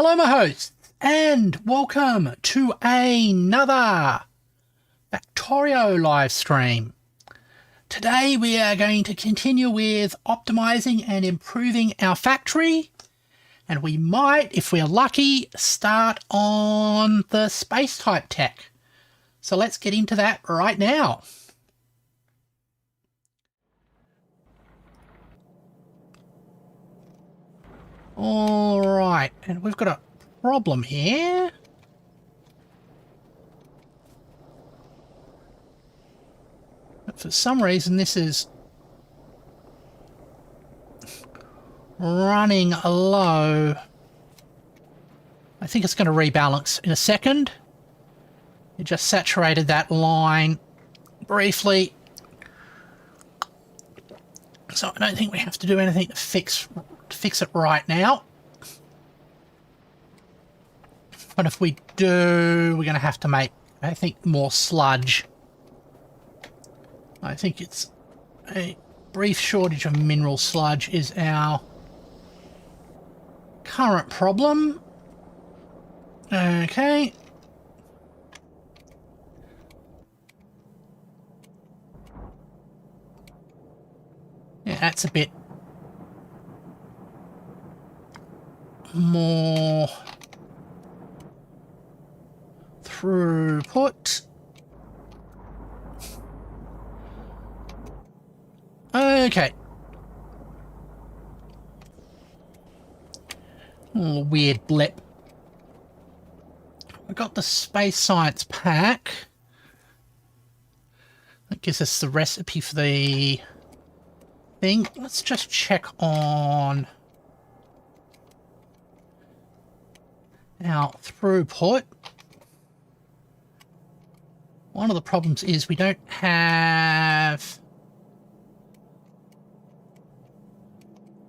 Hello my hosts, and welcome to another Factorio live stream. Today we are going to continue with optimizing and improving our factory, and we might, if we're lucky, start on the space type tech. So let's get into that right now. Alright, and we've got a problem here. But for some reason this is running low. I think it's going to rebalance in a second. It just saturated that line briefly. So I don't think we have to do anything to fix it right now. But if we do, we're going to have to make, I think, more sludge. I think it's a brief shortage of mineral sludge is our current problem. Okay. Yeah, that's a bit more throughput. Okay. Oh, weird blip. I got the space science pack. That gives us the recipe for the thing. Let's just check on our throughput. One of the problems is we don't have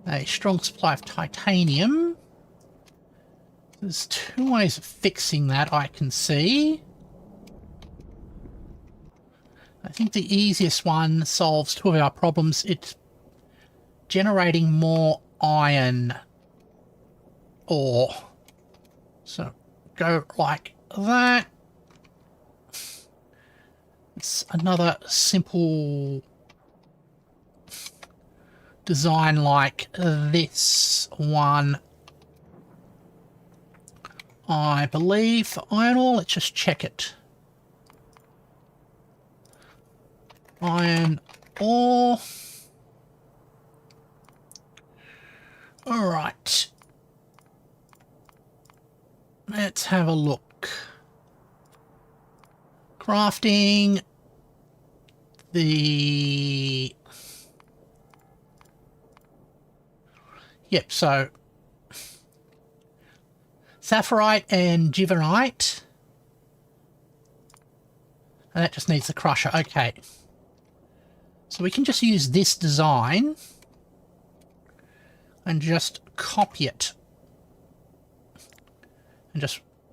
a strong supply of titanium. There's two ways of fixing that I can see. I think the easiest one solves two of our problems. It's generating more iron ore. So go like that. It's another simple design like this one, I believe, for iron ore. Let's just check it. Iron ore. All right. Let's have a look. Crafting the... Yep, so sapphirite and giverite. And that just needs the crusher. Okay. So we can just use this design and just copy it.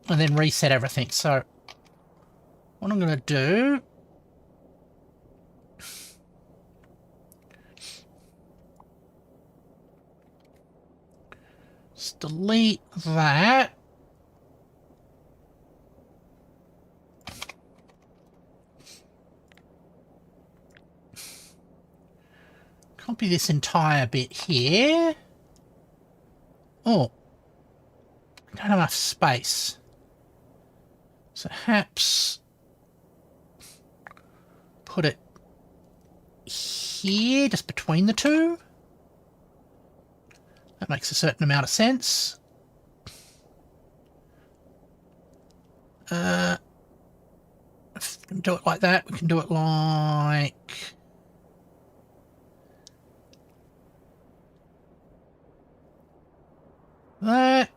And then reset everything. So what I'm going to do is delete that. Copy this entire bit here. Oh, I don't have enough space. So perhaps put it here, just between the two. That makes a certain amount of sense. If we can do it like that, we can do it like... that.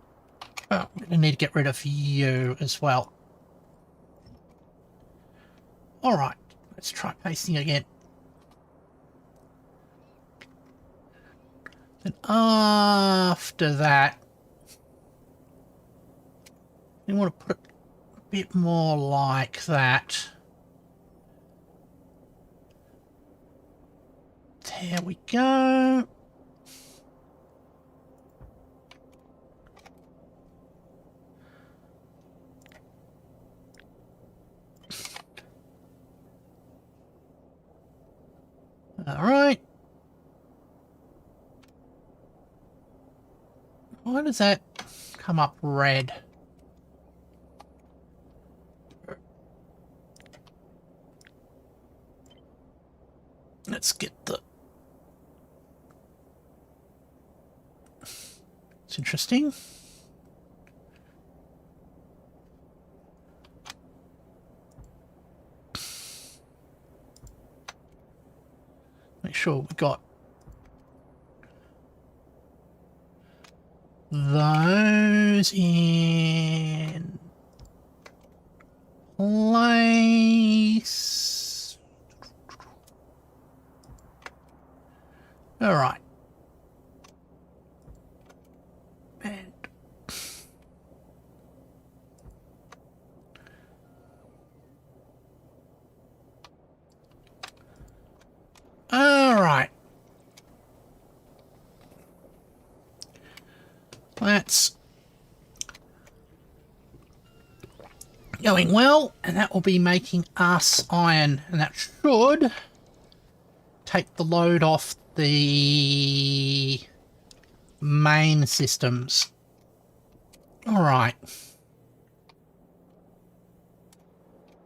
Oh, we're going to need to get rid of you as well. Alright, let's try pasting again. Then after that, we want to put it a bit more like that. There we go. Alright. Why does that come up red? Let's get the... It's interesting. Make sure we got those in place. All right. And all right. That's going well, and that will be making us iron, and that should take the load off the main systems. All right.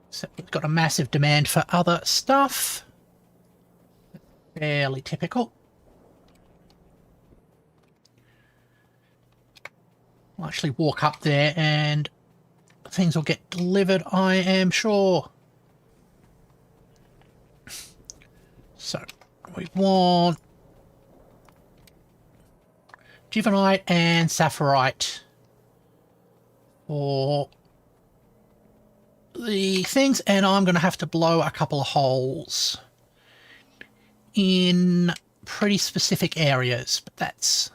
So we've got a massive demand for other stuff. Fairly typical. I'll actually walk up there and things will get delivered, I am sure. So we want Juvenite and Sapphirite for the things, and I'm going to have to blow a couple of holes in pretty specific areas, but that's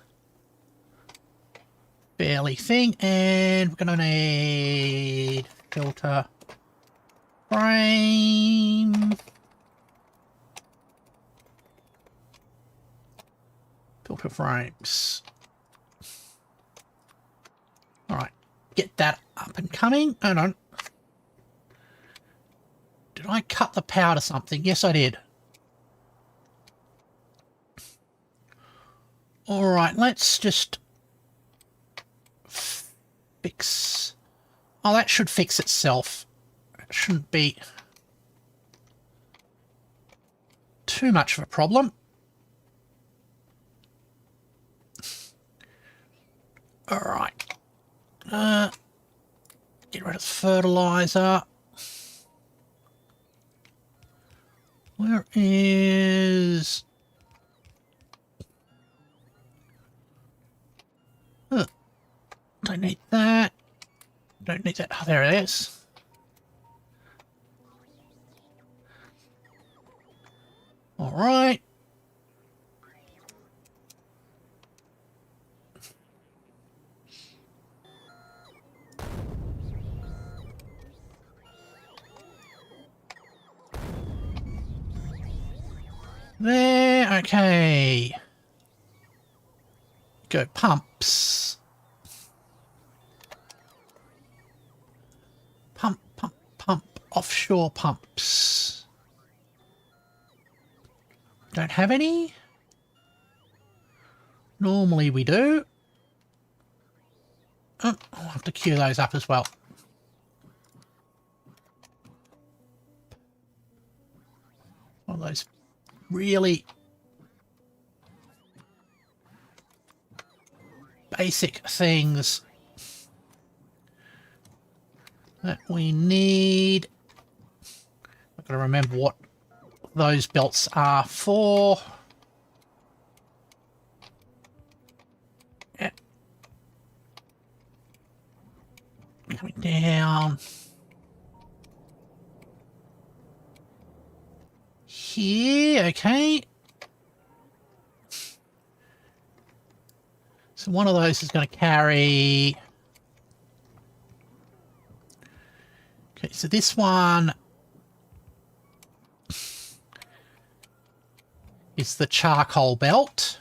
fairly thing. And we're going to need filter frame, filter frames. All right, get that up and coming. Hold on. Did I cut the power to something? Yes, I did. All right, let's just fix... Oh, that should fix itself. It shouldn't be too much of a problem. All right. Get rid of fertilizer. Where is... Don't need that. Don't need that. Oh, there it is. All right. There. Okay. Go pumps. Pump, pump, pump. Offshore pumps. Don't have any. Normally we do. Oh, I'll have to queue those up as well. One of those really basic things that we need. I've got to remember what those belts are for. Yeah. Coming down here, okay. So one of those is going to carry... Okay, so this one is the charcoal belt.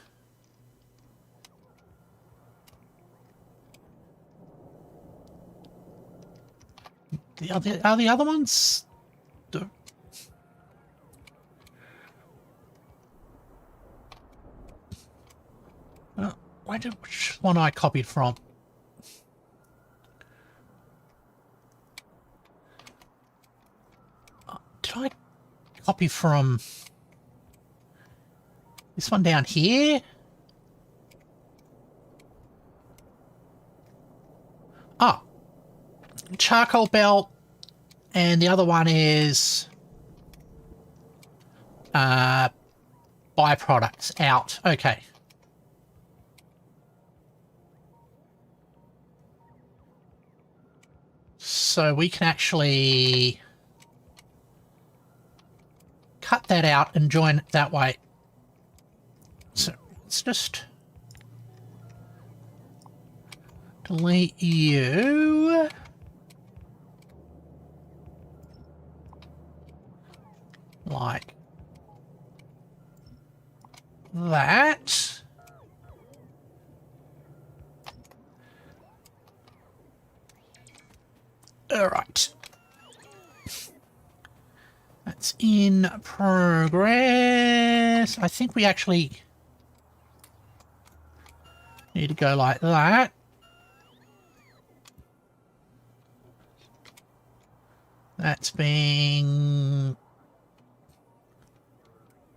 Are the other ones? which one I copied from? Did I copy from this one down here? Oh, charcoal belt, and the other one is byproducts out. Okay. So we can actually cut that out and join it that way. So let's just delete you. Like that. All right. That's in progress. I think we actually need to go like that. That's being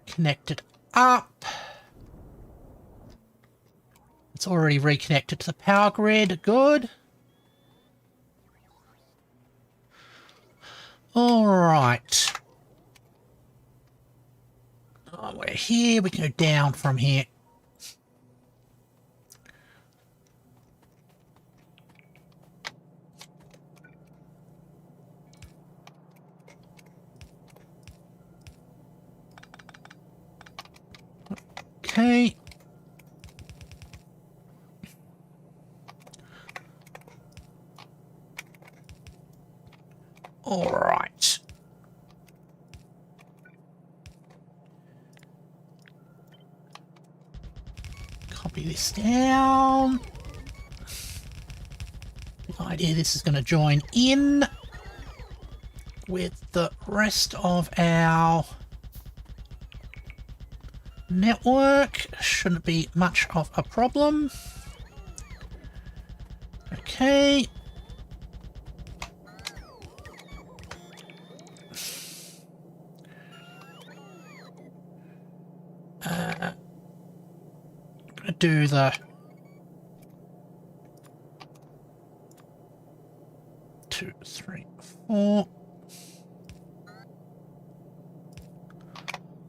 connected up. It's already reconnected to the power grid. Good. All right. Oh, we're here. We can go down from here. Okay. All right. Copy this down. The idea this is going to join in with the rest of our network. Shouldn't be much of a problem. Okay. Gonna do the 2, 3, 4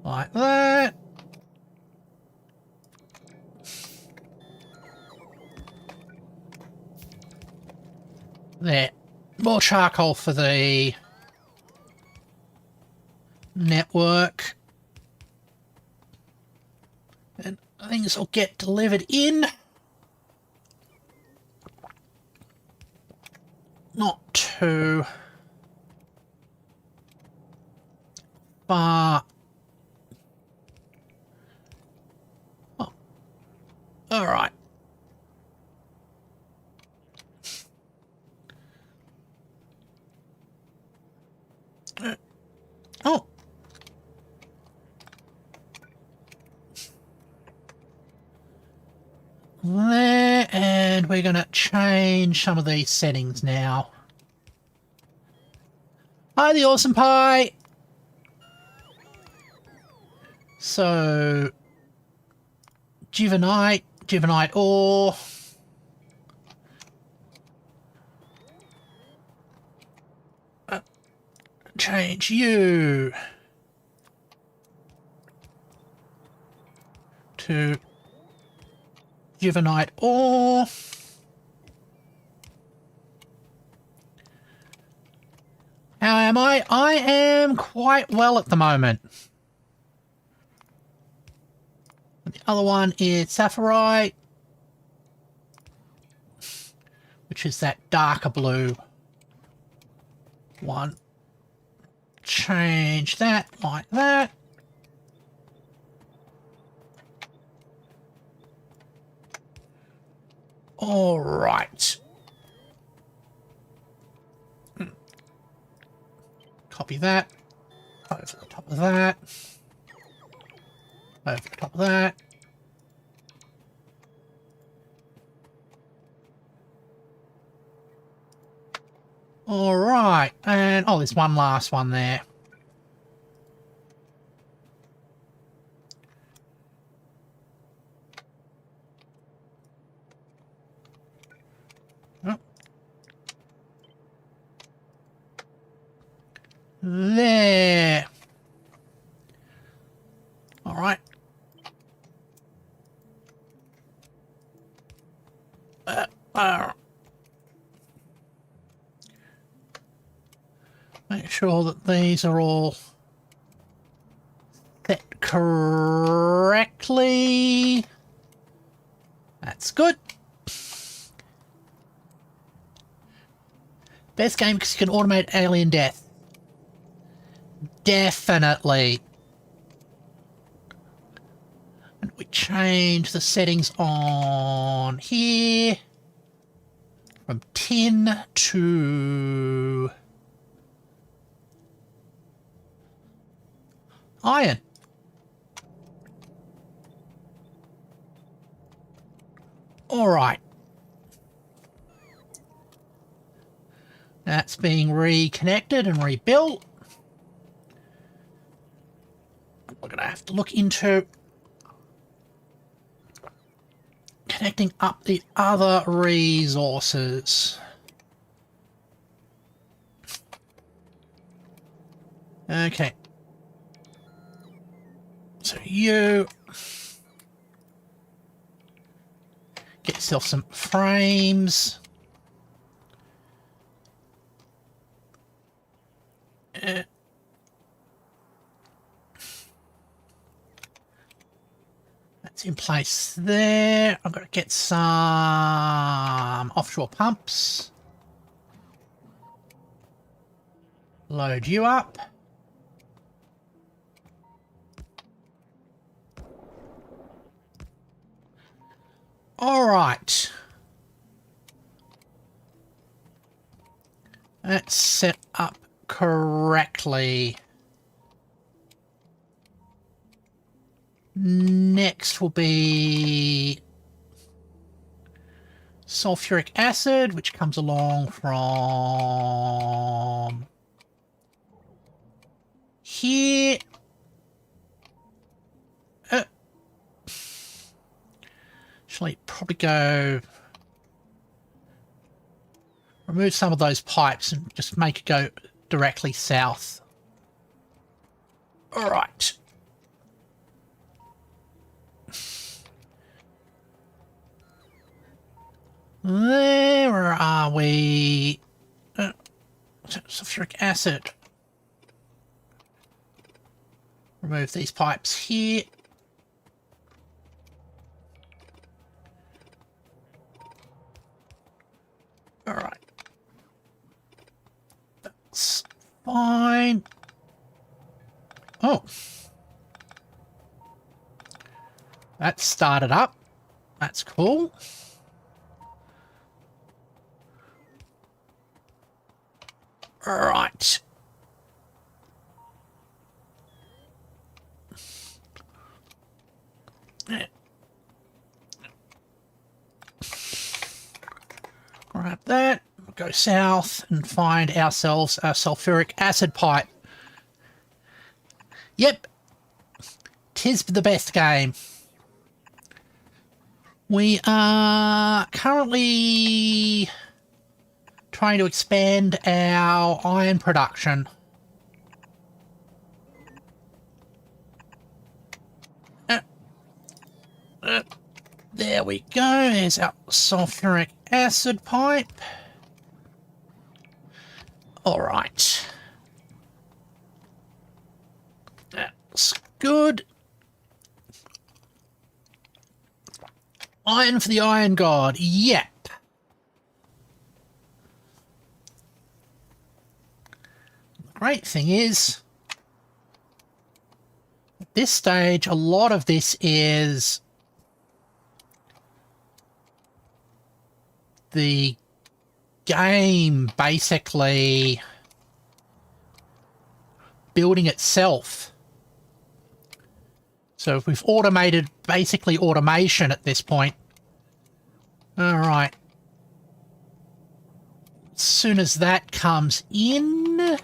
like that. There. More charcoal for the network. And things will get delivered in. Not too far. Oh. All right. Oh. There, and we're going to change some of these settings now. Hi, the Awesome Pie! So, Juvenite ore. Change you to Juvenite ore. How am I? I am quite well at the moment. The other one is Sapphirite, which is that darker blue one. Change that like that. All right. Copy that. Over the top of that. Over the top of that. All right, and oh, there's one last one there. Oh. There. All right. Make sure that these are all set correctly. That's good. Best game because you can automate alien death. Definitely. And we change the settings on here from tin to iron. All right. That's being reconnected and rebuilt. We're going to have to look into connecting up the other resources. Okay. So you get yourself some frames. That's in place there. I've got to get some offshore pumps. Load you up. All right. That's set up correctly. Next will be sulfuric acid, which comes along from here. Actually, probably go remove some of those pipes and just make it go directly south. All right. There, where are we? Sulfuric acid. Remove these pipes here. All right. That's fine. Oh. That started up. That's cool. All right. Grab that. We'll go south and find ourselves a sulfuric acid pipe. Yep. 'Tis the best game. We are currently trying to expand our iron production. There we go. There's our sulfuric acid pipe. All right. That's good. Iron for the Iron God. Yep. The great thing is, at this stage, a lot of this is the game basically building itself. So if we've automated basically automation at this point. All right. as soon as that comes in...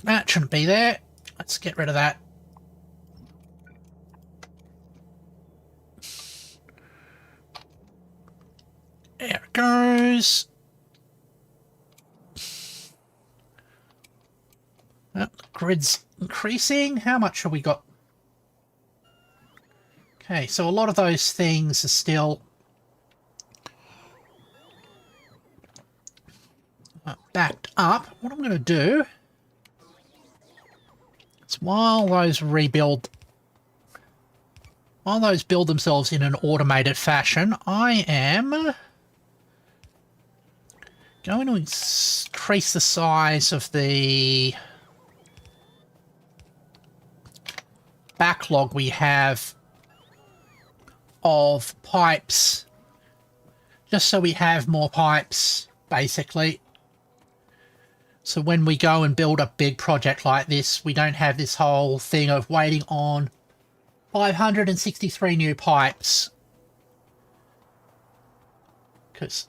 that shouldn't be there. Let's get rid of that. There it goes. The grid's increasing. How much have we got? Okay, so a lot of those things are still backed up. What I'm going to do is while those build themselves in an automated fashion, I am going to increase the size of the backlog we have of pipes, just so we have more pipes, basically. So when we go and build a big project like this, we don't have this whole thing of waiting on 563 new pipes. Because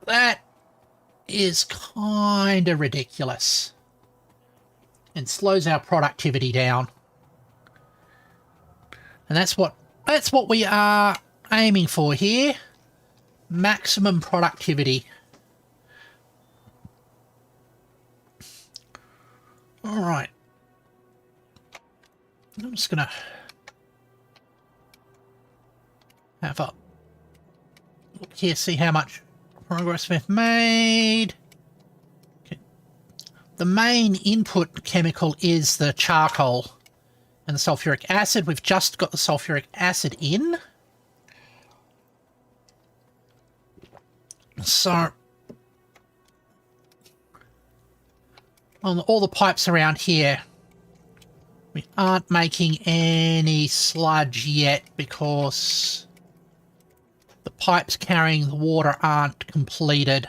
that is kind of ridiculous and slows our productivity down. And that's what we are aiming for here. Maximum productivity. All right. I'm just going to have a look here, see how much progress we've made. Okay. The main input chemical is the charcoal and the sulfuric acid. We've just got the sulfuric acid in. So, on all the pipes around here, we aren't making any sludge yet because the pipes carrying the water aren't completed.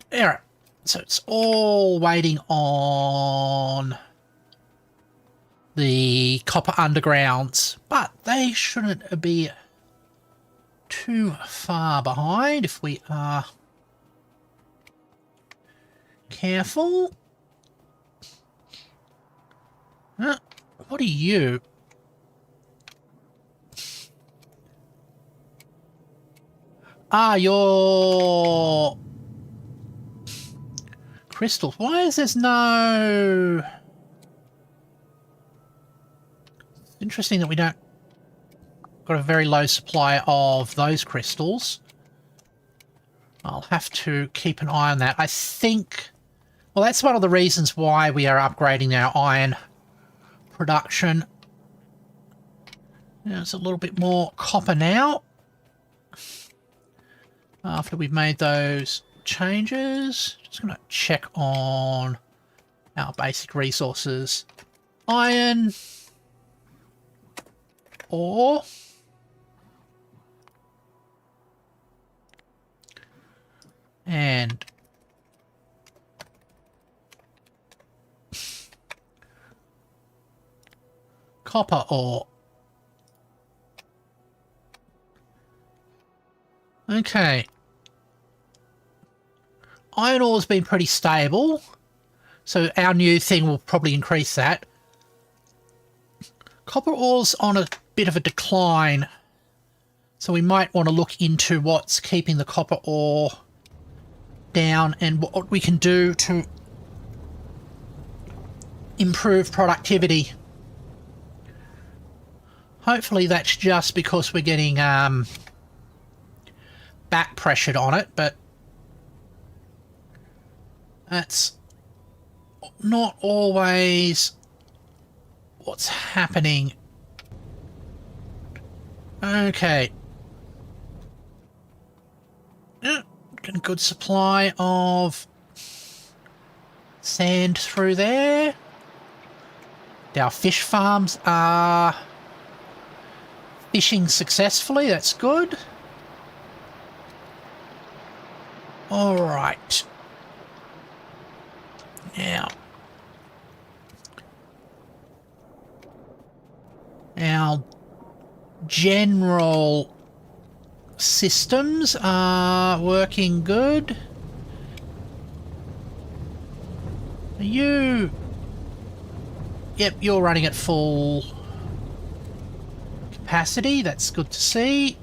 There. So it's all waiting on the copper undergrounds, but they shouldn't be too far behind if we are careful. What are you? Ah, your crystals. Why is there no... Interesting that we don't got a very low supply of those crystals. I'll have to keep an eye on that. I think, well, that's one of the reasons why we are upgrading our iron production. There's a little bit more copper now after we've made those changes. Just going to check on our basic resources. Iron, ore, and copper ore. Okay. Iron ore has been pretty stable, so our new thing will probably increase that. Copper ore's on a bit of a decline, so we might want to look into what's keeping the copper ore down and what we can do to improve productivity. Hopefully that's just because we're getting back pressured on it, but that's not always what's happening. Okay. Getting a good supply of sand through there. Our fish farms are fishing successfully. That's good. All right. Now, our general systems are working good. Are you... Yep, you're running at full capacity. That's good to see.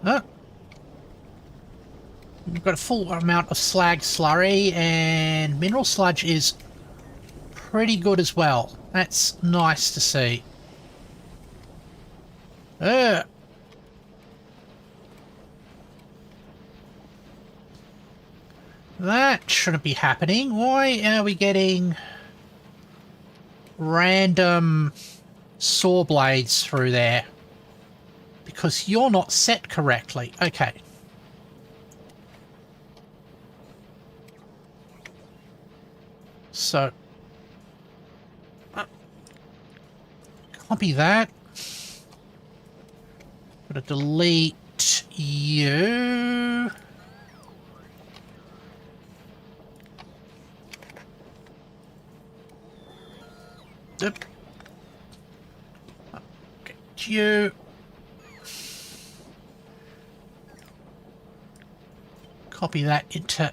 Oh. We've got a full amount of slag slurry, and mineral sludge is pretty good as well. That's nice to see. That shouldn't be happening. Why are we getting random saw blades through there? Because you're not set correctly. Okay. So, copy that. Gotta delete you. Yep. Get you. Copy that into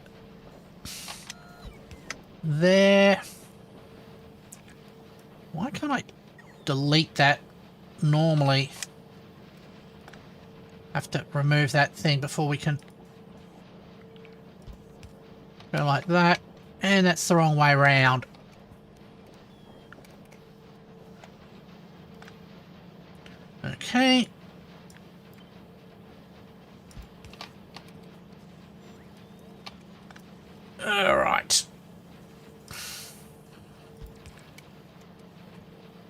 there. Why can't I delete that normally? Have to remove that thing before we can go like that. And that's the wrong way around. Okay. All right.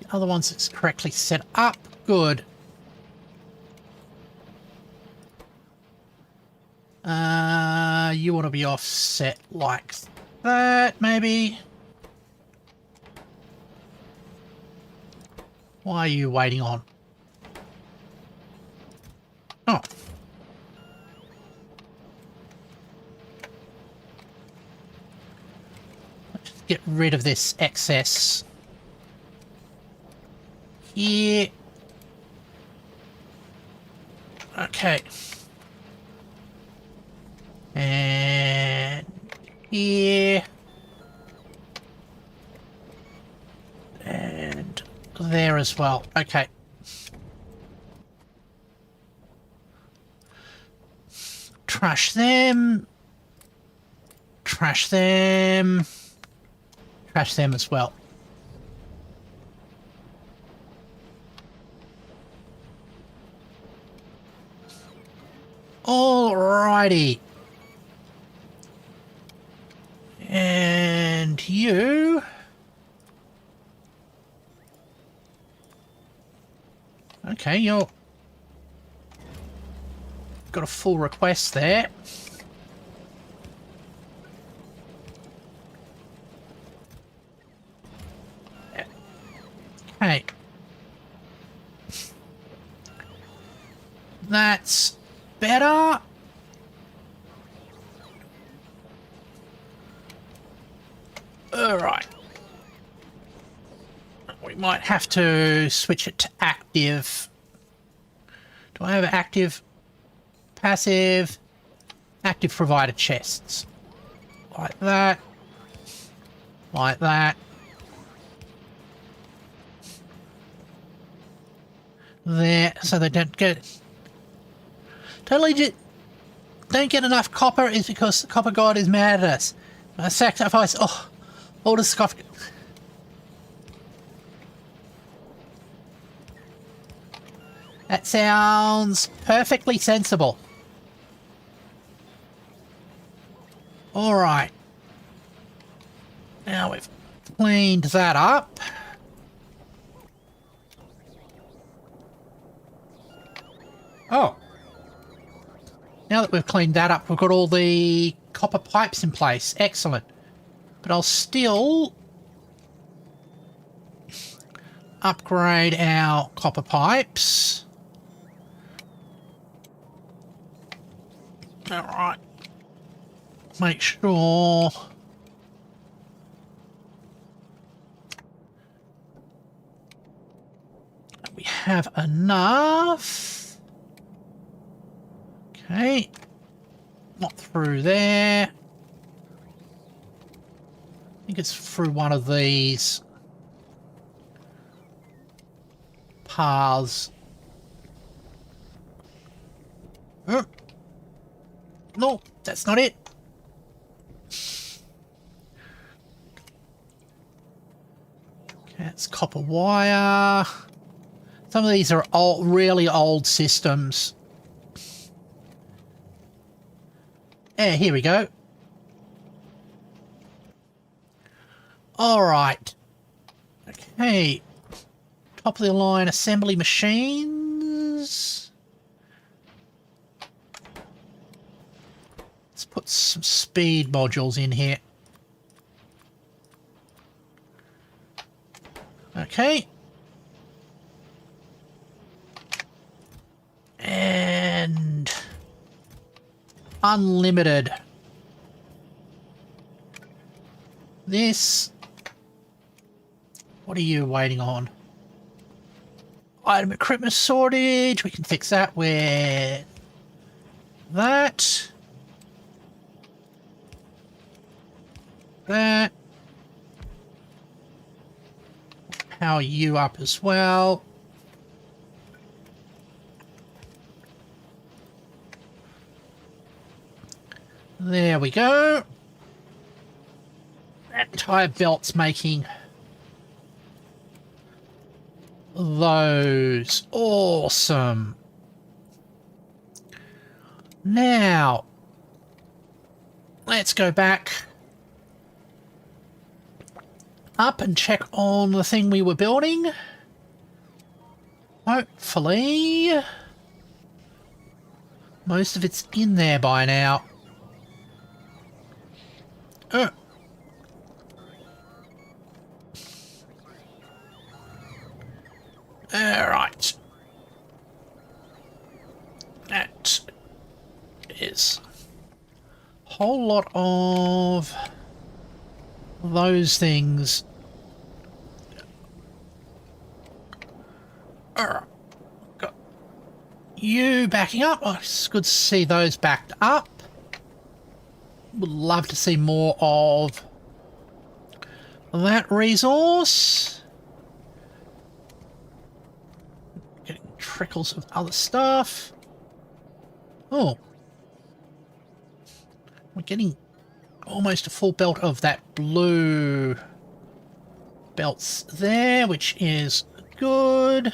The other one's it's correctly set up. Good. You want to be offset like that, maybe? Why are you waiting on? Oh. Let's just get rid of this excess here. Okay. And here. And there as well. Okay. Trash them. Trash them. Trash them as well. Alrighty. And you... Okay, you're... Got a full request there. Okay. That's better. Alright. We might have to switch it to active. Do I have active? Passive? Active provider chests. Like that. Like that. There, so they don't get... Totally don't get enough copper is because the copper god is mad at us. I sacrifice... Oh, all the copper... That sounds perfectly sensible. Alright. Now we've cleaned that up. Oh. Now that we've cleaned that up, we've got all the copper pipes in place. Excellent. But I'll still upgrade our copper pipes. Alright. Make sure we have enough. Okay. Not through there. I think it's through one of these paths. No, that's not it. Okay, it's copper wire. Some of these are old, really old systems. Yeah, here we go. All right. Okay. Top of the line assembly machines. Let's put some speed modules in here. Okay. And unlimited. This. What are you waiting on? Item equipment shortage. We can fix that with that. That. Power you up as well. There we go. That entire belt's making those. Awesome. Now, let's go back up and check on the thing we were building. Hopefully, most of it's in there by now. Alright. That is a whole lot of those things. Got you backing up. Oh, it's good to see those backed up. Would love to see more of that resource. Getting trickles of other stuff. Oh. We're getting almost a full belt of that blue belts there, which is good.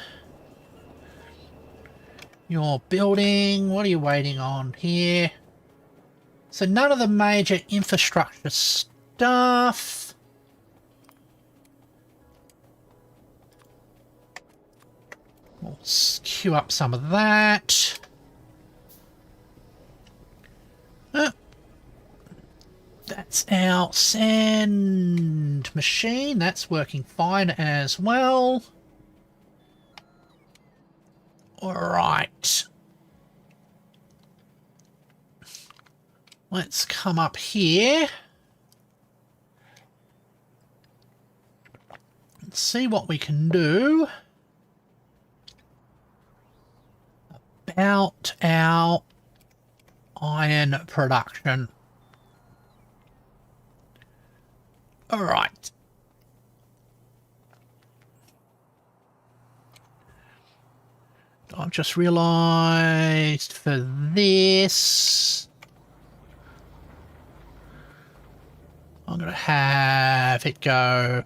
Your building, what are you waiting on here? So none of the major infrastructure stuff. We'll queue up some of that. That's our sand machine. That's working fine as well. All right. Let's come up here and see what we can do about our iron production. All right. I've just realized for this, I'm going to have it go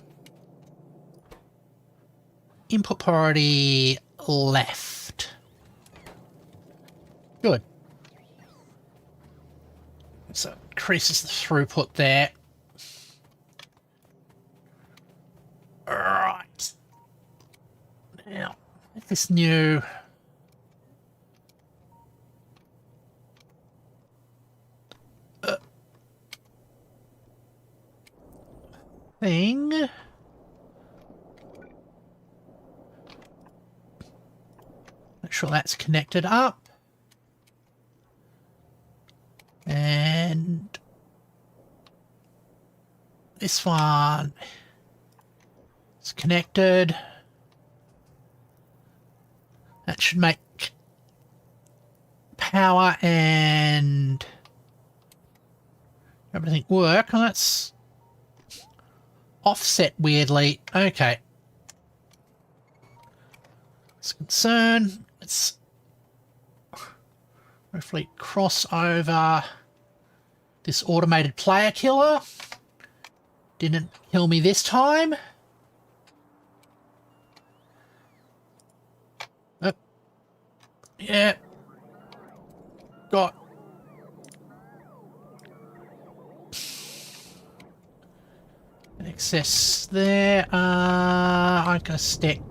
input priority left. Good. So it increases the throughput there. Right. Now, with this new thing. Make sure that's connected up. And this one is connected. That should make power and everything work. Well, that's offset weirdly. Okay. It's a concern. Let's hopefully cross over this automated player killer. Didn't kill me this time. Oh. Yeah. Got an excess there. I'm gonna stick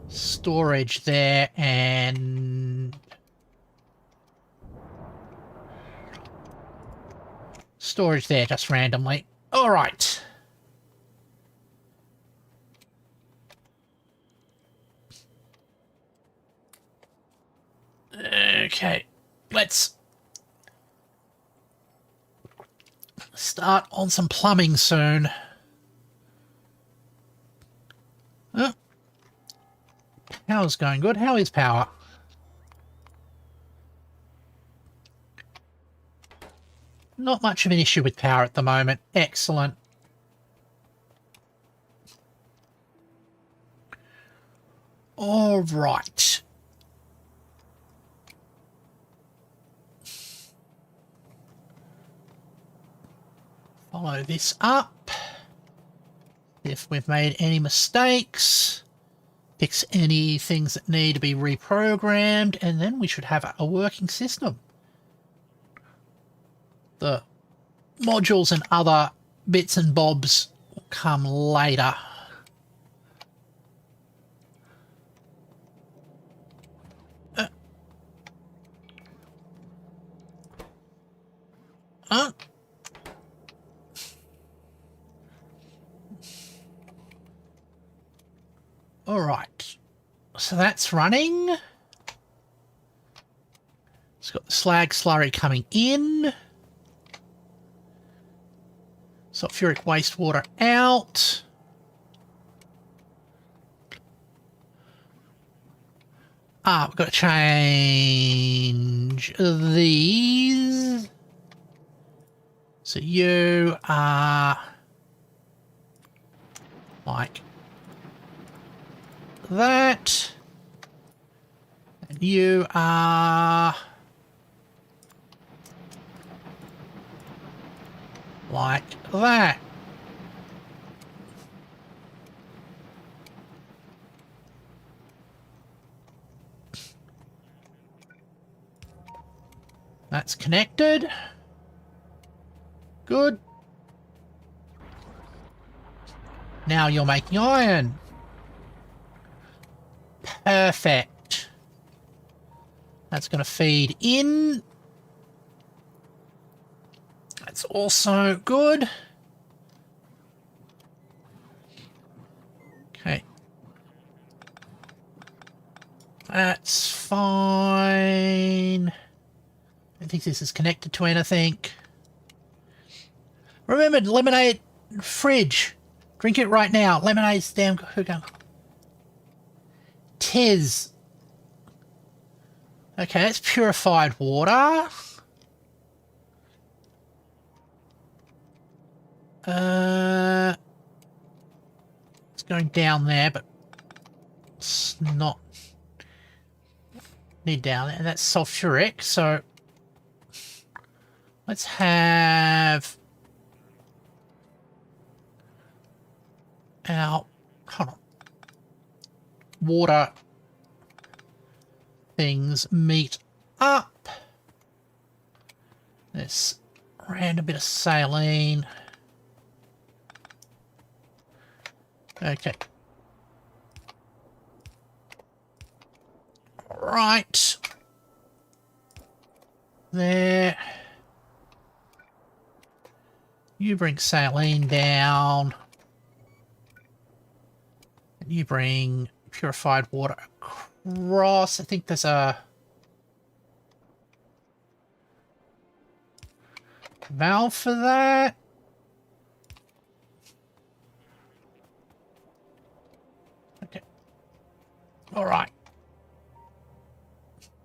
storage there and storage there just randomly. All right. Okay, let's start on some plumbing soon. Oh, power's going good. How is power? Not much of an issue with power at the moment. Excellent. All right. Follow this up. If we've made any mistakes, fix any things that need to be reprogrammed, and then we should have a working system. The modules and other bits and bobs will come later. All right, so that's running. It's got the slag slurry coming in. Sulfuric wastewater out. We've got to change these. So you are like that. And you are like that. That's connected. Good. Now you're making iron. Perfect. That's going to feed in. That's also good. Okay. That's fine. I don't think this is connected to anything. Remember, lemonade fridge. Drink it right now. Lemonade's damn good. Tis. Okay, that's purified water. It's going down there, but it's not need down there. And that's sulfuric, so let's have our water things meet up. This random bit of saline. Okay. Right. There. You bring saline down. And you bring purified water across. I think there's a valve for that. All right.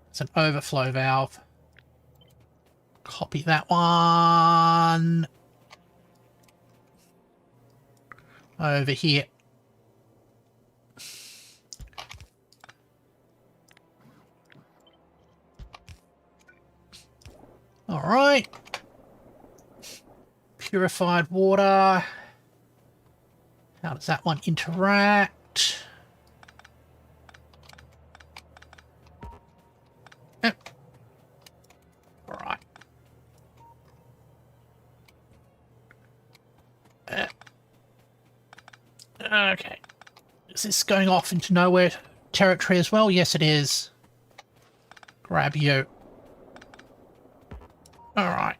It's an overflow valve. Copy that one. Over here. All right. Purified water. How does that one interact? Yep. All right. Okay. Is this going off into nowhere territory as well? Yes, it is. Grab you. All right.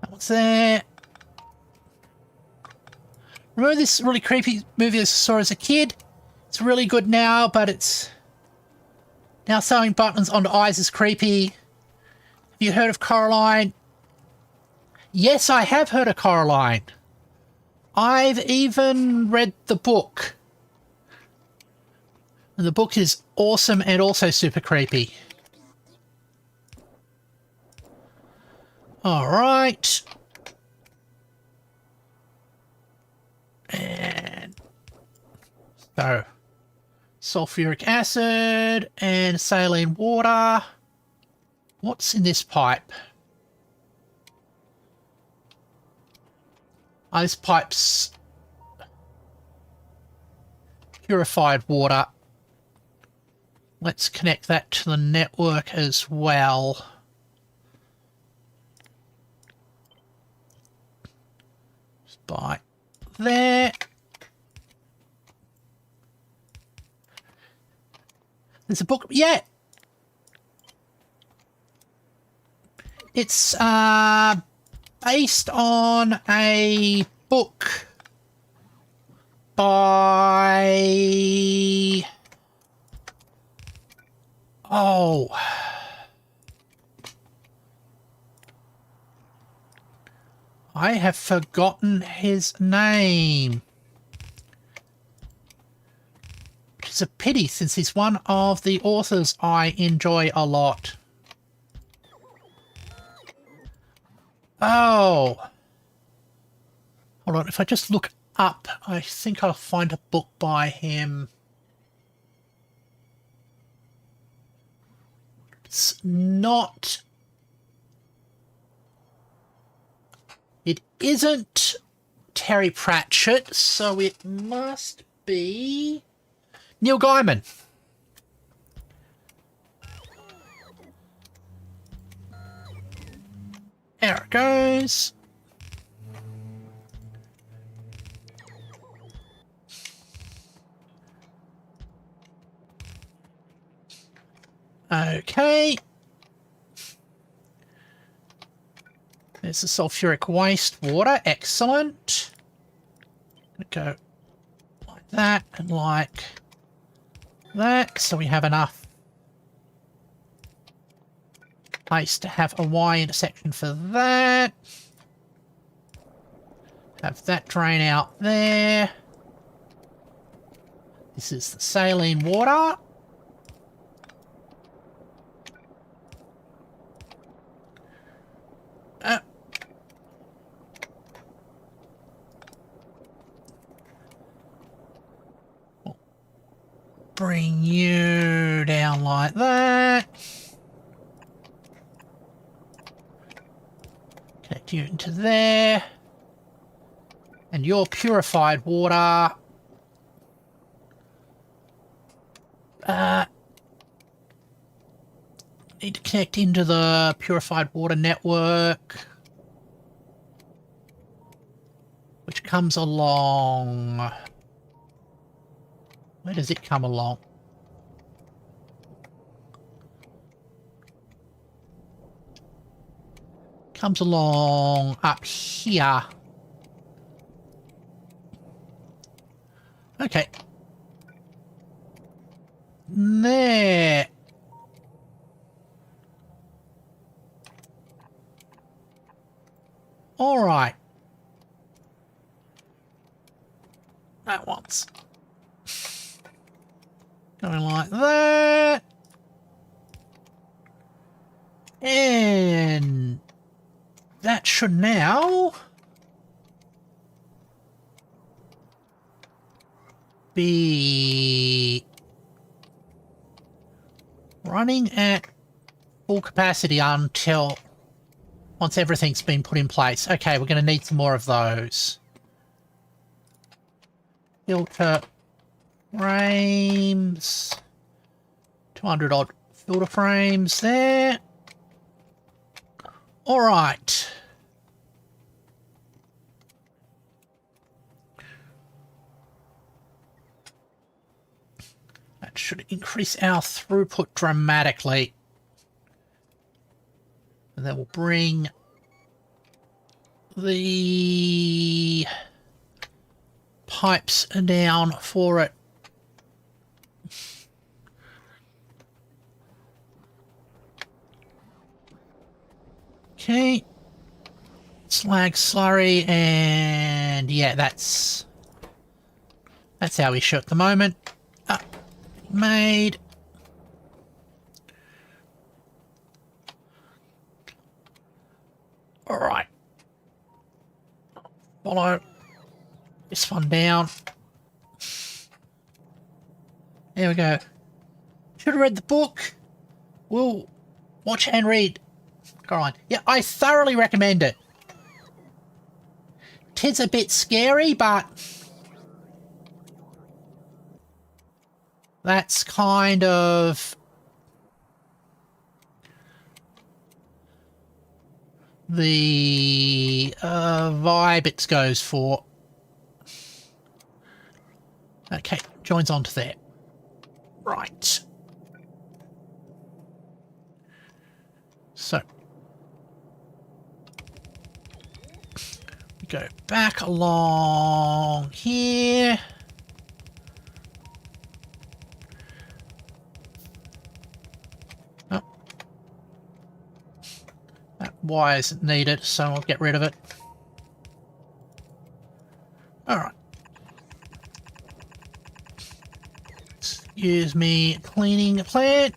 That one's there. Remember this really creepy movie I saw as a kid? It's really good now, but it's... Now sewing buttons onto eyes is creepy. Have you heard of Coraline? Yes, I have heard of Coraline. I've even read the book. And the book is awesome and also super creepy. All right. And so, sulfuric acid and saline water. What's in this pipe? Oh, this pipe's purified water. Let's connect that to the network as well. Just by there. There's a book. Yeah. It's based on a book by... Oh. I have forgotten his name. Which is a pity since he's one of the authors I enjoy a lot. Oh. Hold on, if I just look up, I think I'll find a book by him. It's not... It isn't Terry Pratchett, so it must be Neil Gaiman. There it goes. Okay. There's the sulfuric waste water. Excellent. Go like that and like that. So we have enough place to have a Y intersection for that. Have that drain out there. This is the saline water. Bring you down like that. Connect you into there. And your purified water. Need to connect into the purified water network. Which comes along... Where does it come along? Comes along up here. Okay. There. All right. things. Going like that. And that should now be running at full capacity until once everything's been put in place. Okay, we're going to need some more of those. Filter frames. 200 odd filter frames there. All right. That should increase our throughput dramatically. And that will bring the pipes down for it. Okay. Slag slurry, and yeah, that's our issue at the moment. Made. All right. Follow this one down. There we go. Should have read the book. We'll watch and read. Go on. Yeah, I thoroughly recommend it. Tis a bit scary, but that's kind of the vibe it goes for. Okay, joins onto there. Right. So we go back along here. Oh. That wire isn't needed, so I'll get rid of it. Alright. Excuse me cleaning the plant.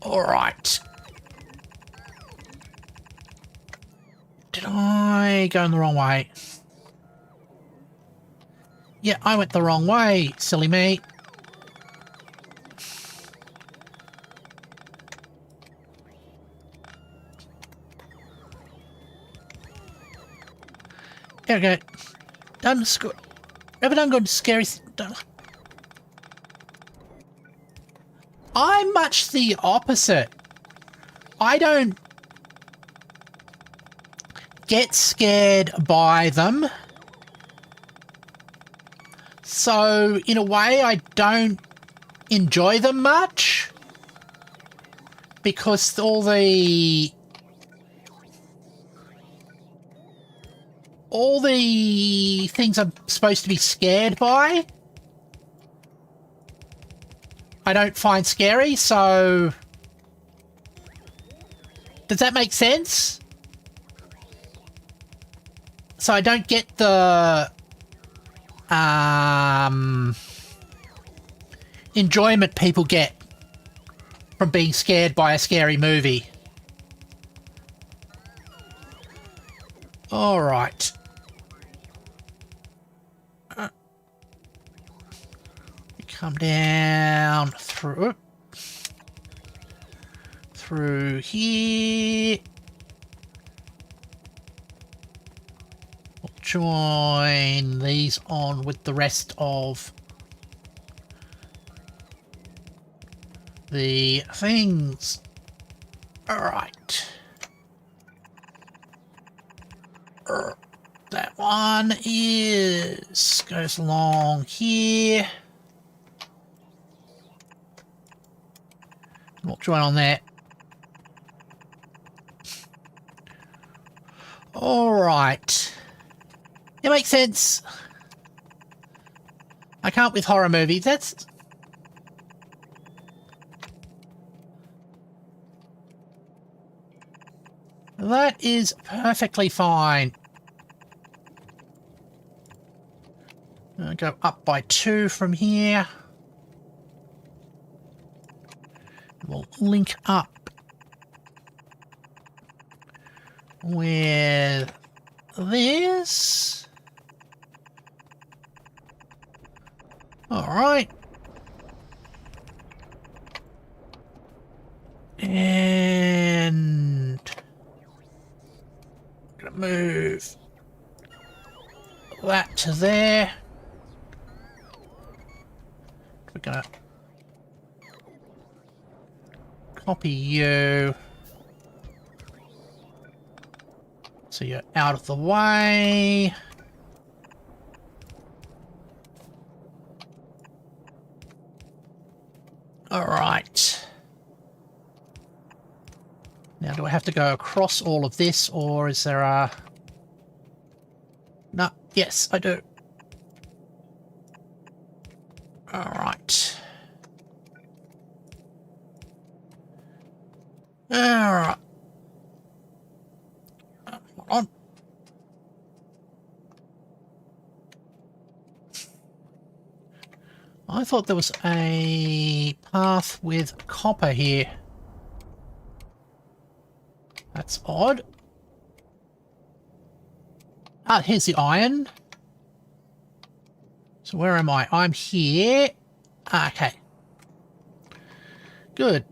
Alright. Did I go in the wrong way? Yeah, I went the wrong way, silly me. There we go. Never done good, scary. I'm much the opposite. I don't get scared by them. So, in a way, I don't enjoy them much. Because all the things I'm supposed to be scared by, I don't find scary, so does that make sense? So I don't get the enjoyment people get from being scared by a scary movie. All right. Come down through here. We'll join these on with the rest of the things. All right. That one goes along here. We'll join on that. All right. It makes sense. I can't with horror movies. That is perfectly fine. I'll go up by 2 from here. We'll link up with this. Alright. And gonna move that to there. We're gonna copy you so you're out of the way. All right. Now, do I have to go across all of this, or is there a... No, yes, I do. All right. All right. Hold on. I thought there was a path with copper here. That's odd. Ah, here's the iron. So where am I? I'm here. Okay. Good.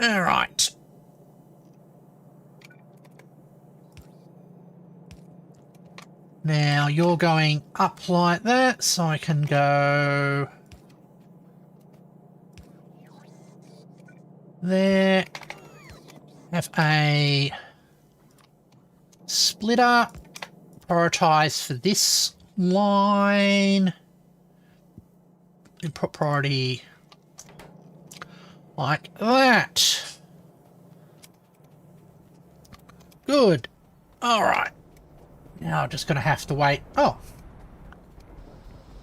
All right. Now you're going up like that, so I can go there. Have a splitter. Prioritize for this line. And put priority like that. Good. All right. Now I'm just going to have to wait. Oh.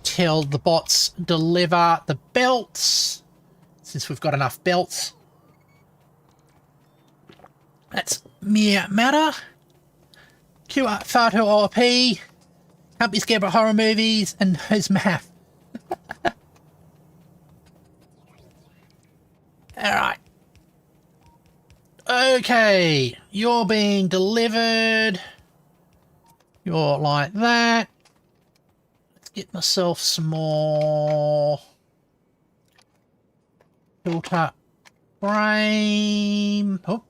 Till the bots deliver the belts. Since we've got enough belts. That's mere matter. Q far too OP. Can't be scared by horror movies and knows math. Alright. Okay. You're being delivered. You're like that. Let's get myself some more filter frame. Oh.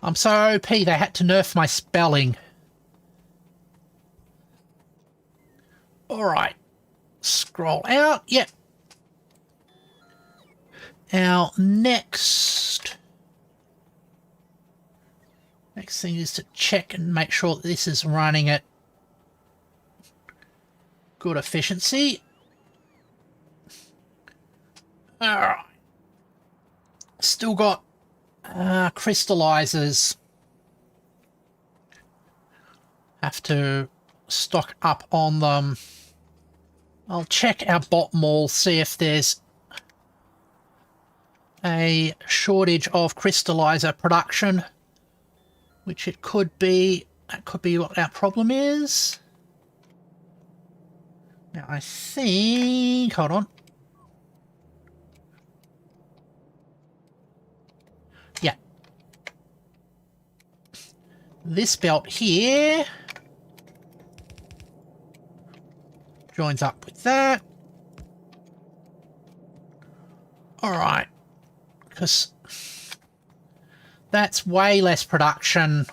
I'm so OP they had to nerf my spelling. Alright. Scroll out. Yep. Our next thing is to check and make sure that this is running at good efficiency. Alright. Still got crystallizers. Have to stock up on them. I'll check our bot mall, see if there's a shortage of crystallizer production, which it could be. That could be what our problem is. Now I think, hold on. Yeah. This belt here joins up with that. Alright. Because that's way less production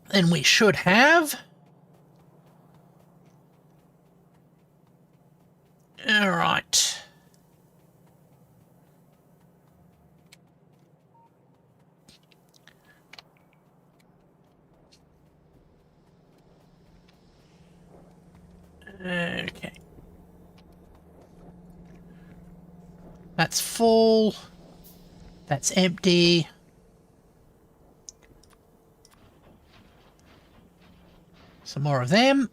than we should have. Alright. Okay. That's full. That's empty. Some more of them.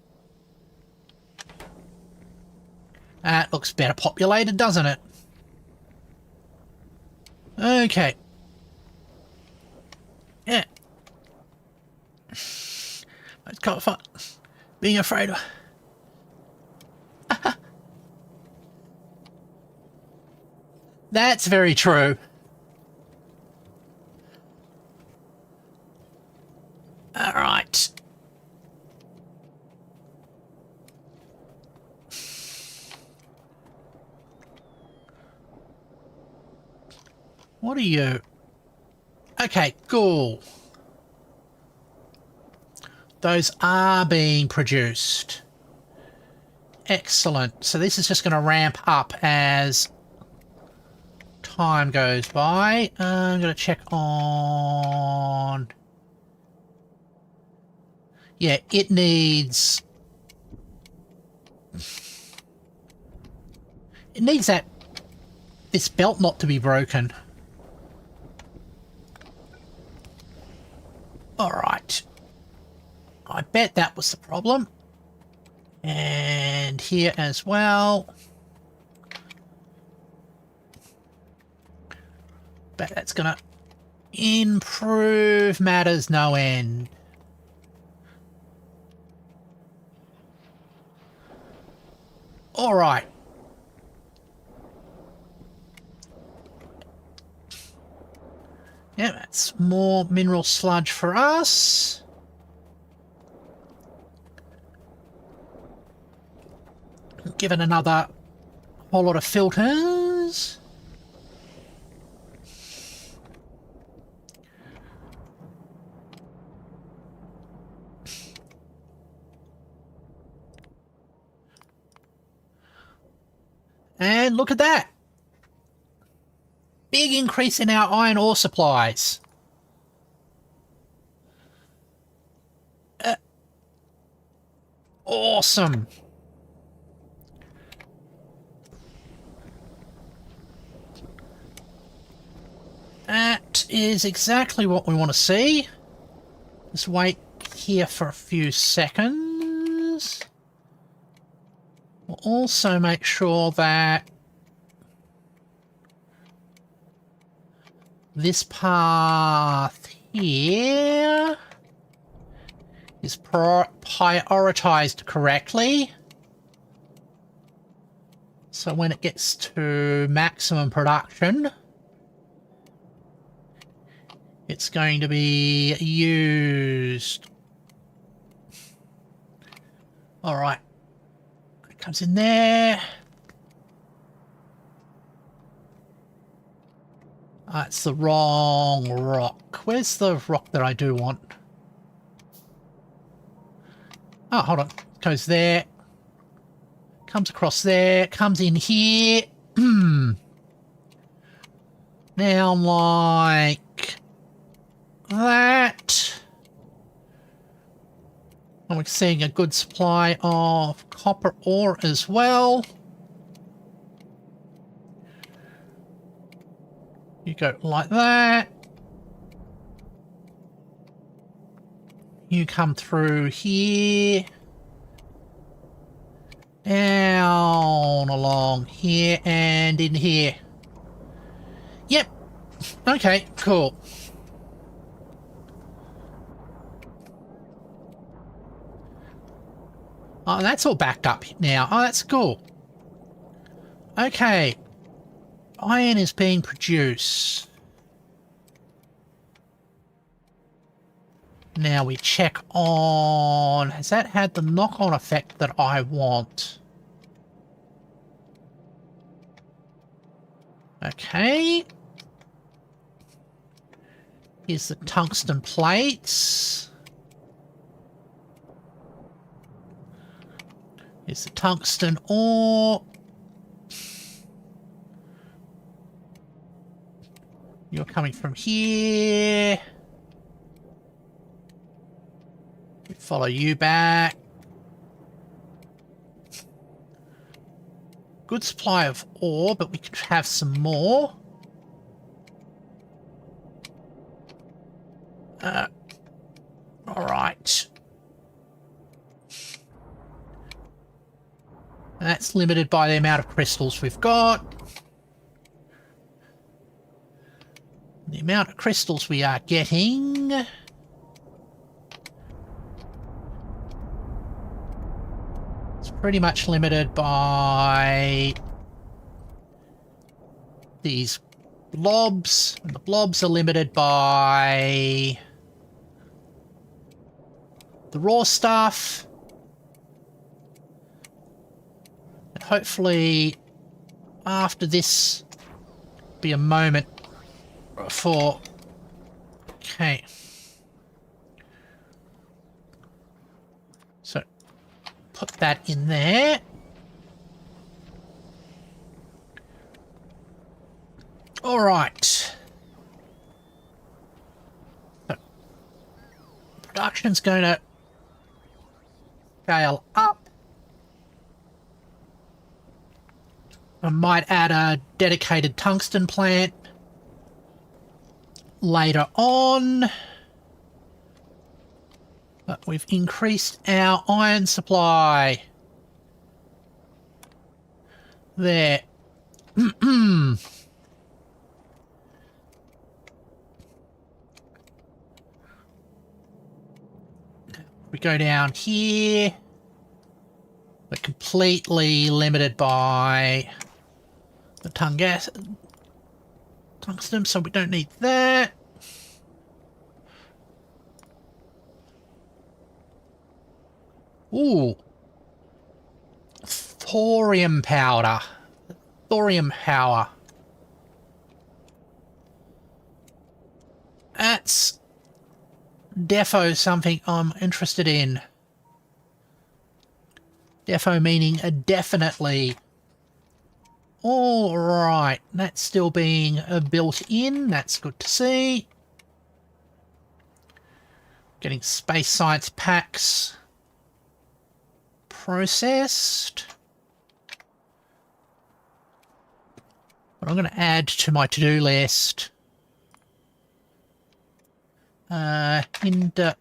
That looks better populated, doesn't it? Okay. Yeah. It's kind of fun being afraid of... That's very true. All right. What are you? Okay, cool. Those are being produced. Excellent. So this is just going to ramp up as time goes by. I'm going to check on... Yeah, it needs... It needs that... this belt not to be broken. Alright. I bet that was the problem. And here as well. Bet that's gonna improve matters no end. Alright. Yeah, that's more mineral sludge for us. Give it another whole lot of filters. And look at that. Big increase in our iron ore supplies. Awesome. That is exactly what we want to see. Just wait here for a few seconds. We'll also make sure that this path here is prioritized correctly. So when it gets to maximum production, it's going to be used. All right. It comes in there. That's the wrong rock. Where's the rock that I do want? Oh, hold on. Goes there. Comes across there. Comes in here. Now, like that. And we're seeing a good supply of copper ore as well. You go like that. You come through here. Down along here and in here. Yep. Okay, cool. Oh, that's all backed up now. Oh, that's cool. Okay. Iron is being produced. Now we check on... Has that had the knock-on effect that I want? Okay. Here's the tungsten plates. Here's the tungsten ore. You're coming from here. We follow you back. Good supply of ore, but we could have some more. All right. That's limited by the amount of crystals we've got. The amount of crystals we are getting... it's pretty much limited by these blobs, and the blobs are limited by the raw stuff. And hopefully after this be a moment for... okay. So put that in there. All right. So production's going to scale up. I might add a dedicated tungsten plant later on. But we've increased our iron supply. There. We go down here. We're completely limited by the tungsten, so we don't need that. Ooh. Thorium powder. Thorium power. That's defo something I'm interested in. Defo meaning a definitely. Alright, that's still being built in. That's good to see. Getting space science packs processed. But I'm going to add to my to-do list. Independent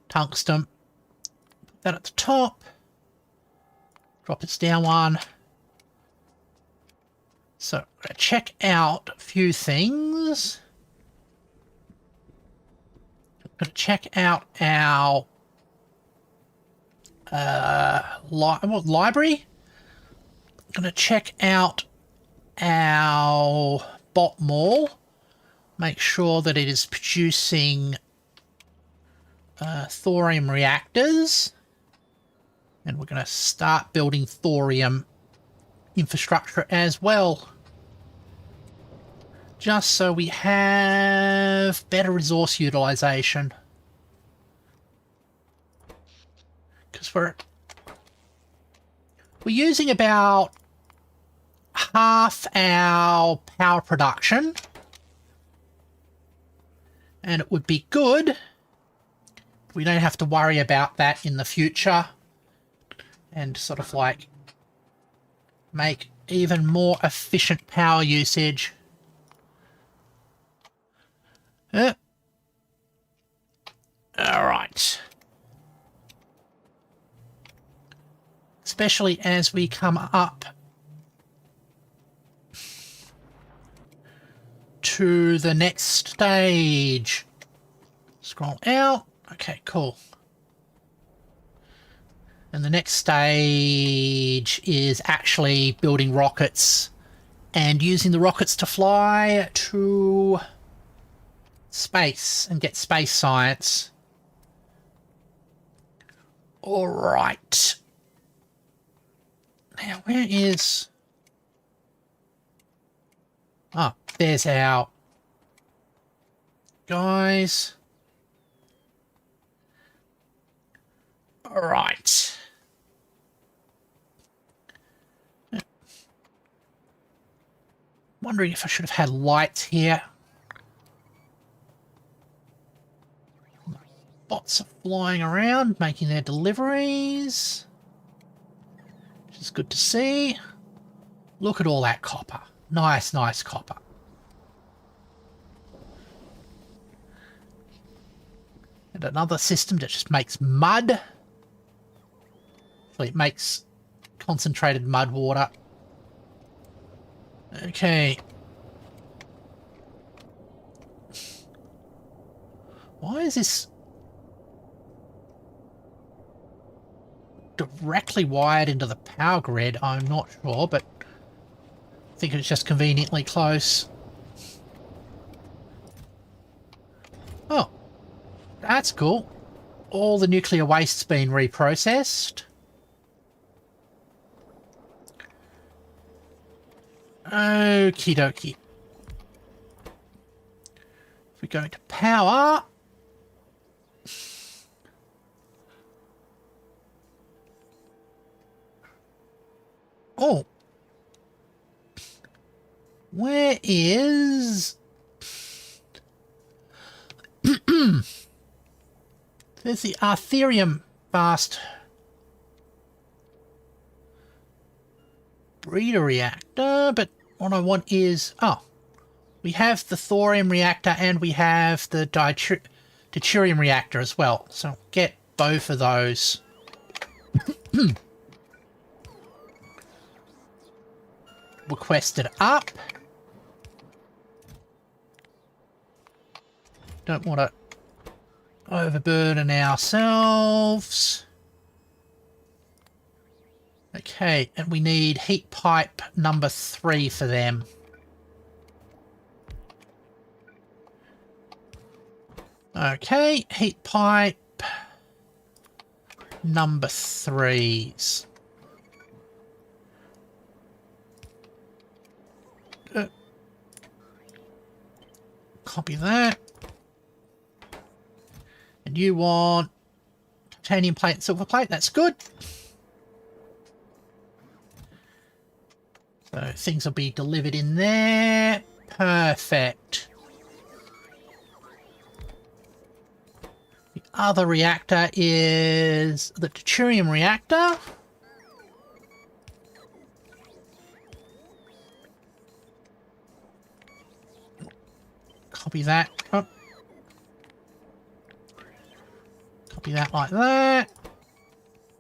tungsten. Put that at the top. Drop it down one. So I'm going to check out a few things. I'm going to check out our library. I'm going to check out our bot mall. Make sure that it is producing thorium reactors. And we're going to start building thorium infrastructure as well. Just so we have better resource utilization. Because we're using about half our power production. And it would be good. We don't have to worry about that in the future. And sort of like make even more efficient power usage. Alright. Especially as we come up to the next stage. Scroll out. Okay, cool. And the next stage is actually building rockets and using the rockets to fly to space and get space science. All right. Now, where is... oh, there's our guys. All right. Wondering if I should have had lights here. Bots are flying around, making their deliveries. Which is good to see. Look at all that copper. Nice, nice copper. And another system that just makes mud. So it makes concentrated mud water. Okay. Why is this directly wired into the power grid? I'm not sure, but I think it's just conveniently close. Oh, that's cool. All the nuclear waste's been reprocessed. Okie dokie. If we go to power... Oh. Where is... There's the Thorium fast breeder reactor, but what I want is... Oh, we have the Thorium reactor and we have the deuterium reactor as well. So get both of those. Requested up. Don't want to overburden ourselves. Okay, and we need heat pipe number 3 for them. Okay, heat pipe number 3s. Copy that. And you want titanium plate and silver plate. That's good. So things will be delivered in there. Perfect. The other reactor is the deuterium reactor. Copy that. Oh. Copy that like that.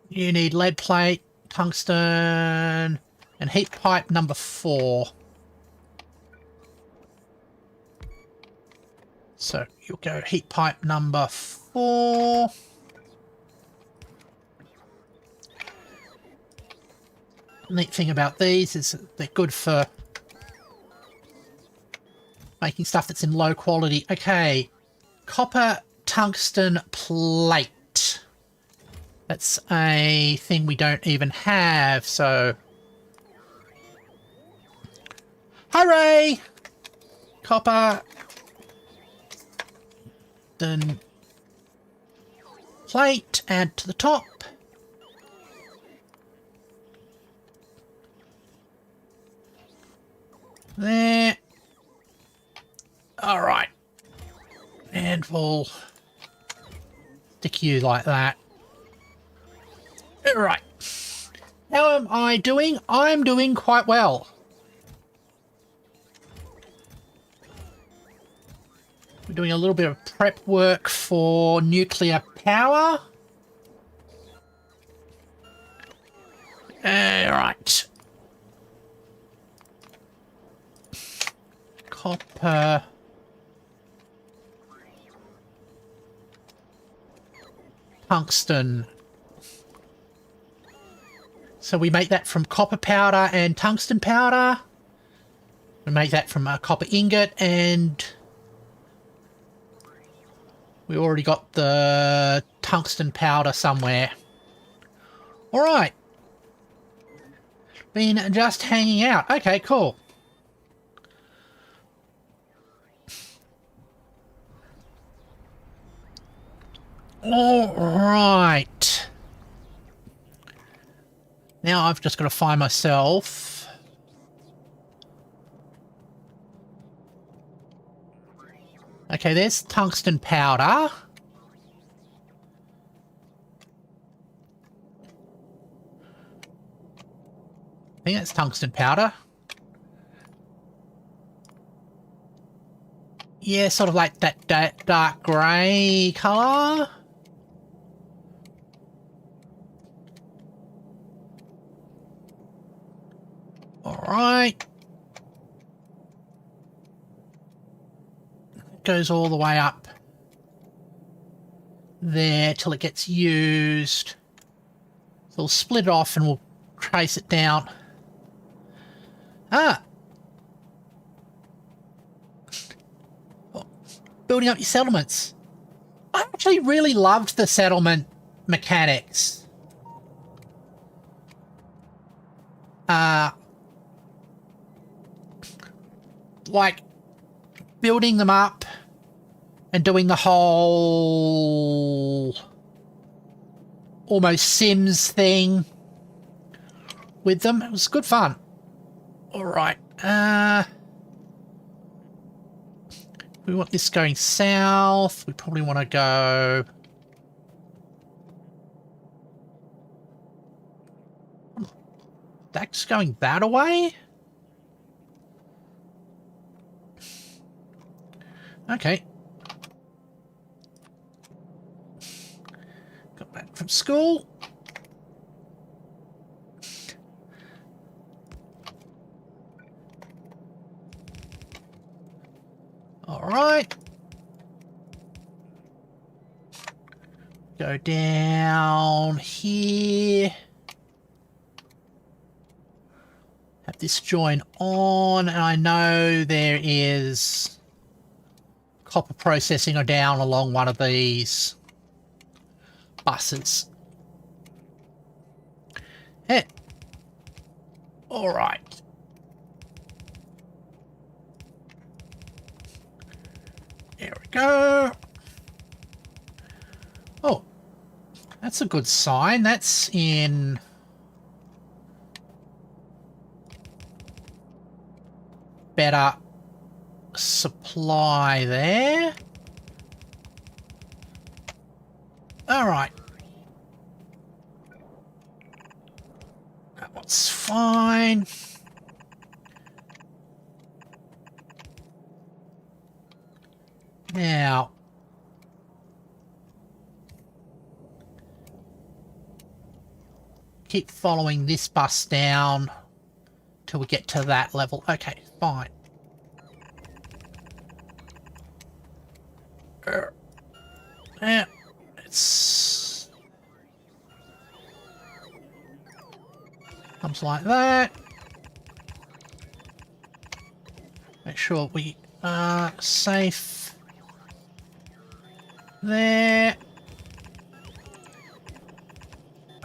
You need lead plate, tungsten, and heat pipe number 4. So you'll go heat pipe number 4. The neat thing about these is they're good for making stuff that's in low quality. Okay, copper tungsten plate. That's a thing we don't even have, so... Hooray! Copper... Then... plate, add to the top. There. Alright. And we'll stick you like that. Alright. How am I doing? I'm doing quite well. We're doing a little bit of prep work for nuclear power. Alright. Copper. Tungsten. So we make that from copper powder and tungsten powder. We make that from a copper ingot, and we already got the tungsten powder somewhere. Alright. Been just hanging out. Okay, cool. Alright. Now I've just got to find myself... Okay, there's tungsten powder. I think that's tungsten powder. Yeah, sort of like that dark grey colour. right. Goes all the way up there till it gets used. So we'll split it off and we'll trace it down. Ah! Building up your settlements. I actually really loved the settlement mechanics. Like building them up and doing the whole almost Sims thing with them. It was good fun. All right. We want this going south. We probably want to go... That's going that away? Okay. Got back from school. All right. Go down here. Have this join on, and I know there is copper processing down along one of these buses. Hey. All right. There we go. Oh, that's a good sign. That's in... better supply there. All right. That one's fine. Now, keep following this bus down till we get to that level. Okay, fine. Yeah, it's comes like that. Make sure we are safe there.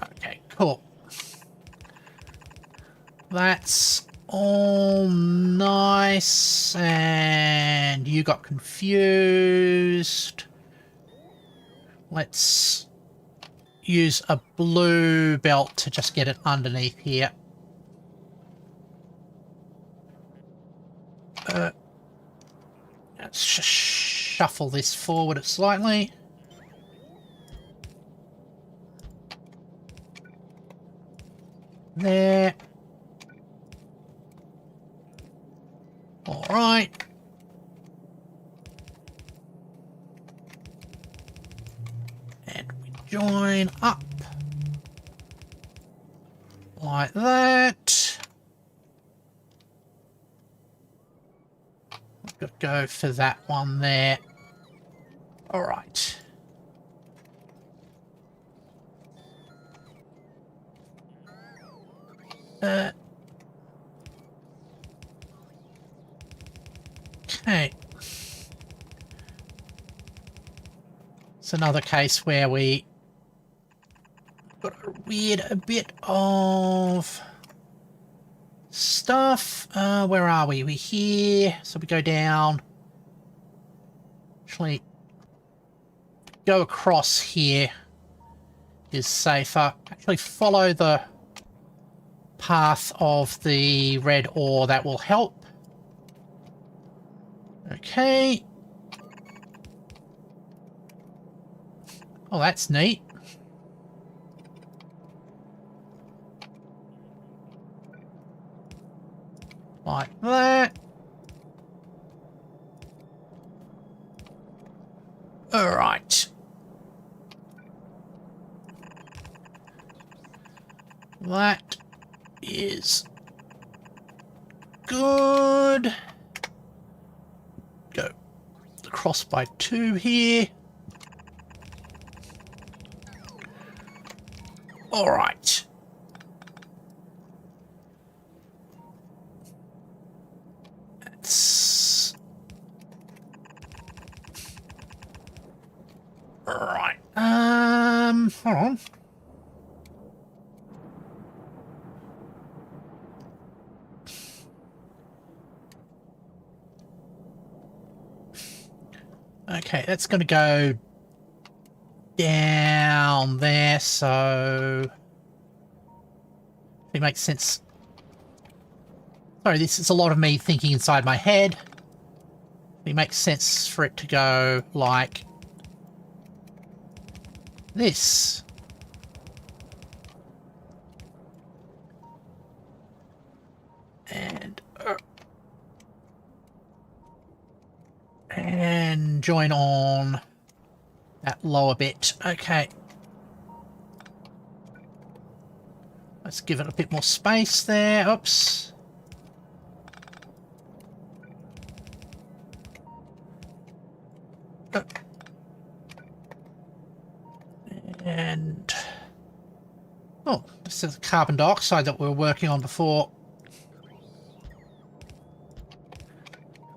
Okay, cool. That's all nice, and you got confused. Let's use a blue belt to just get it underneath here. Let's just shuffle this forward slightly. There. All right. And we join up like that. We've got to go for that one there. All right. Okay. It's another case where we got a bit of stuff. Where are we? We're here. So we go down. Actually, go across here is safer. Actually, follow the path of the red ore. That will help. Okay. Oh, that's neat. Like that. All right. That is good. Go across by 2 here. All right. That's all right. Hold on. Okay, that's going to go down there, so it makes sense. Sorry, this is a lot of me thinking inside my head. It makes sense for it to go like this. And join on that lower bit. Okay. Let's give it a bit more space there. Oops. And oh, this is the carbon dioxide that we were working on before.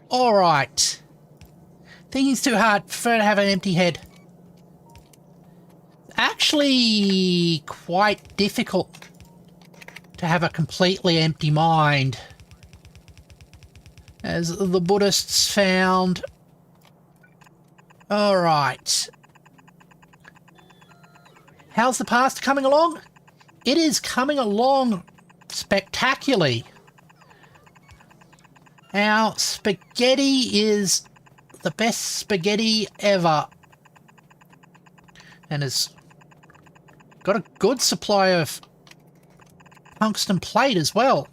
All right. Thinking's too hard. Prefer to have an empty head. Actually, quite difficult to have a completely empty mind, as the Buddhists found. All right. How's the past coming along? It is coming along spectacularly. Our spaghetti is the best spaghetti ever, and has got a good supply of tungsten plate as well.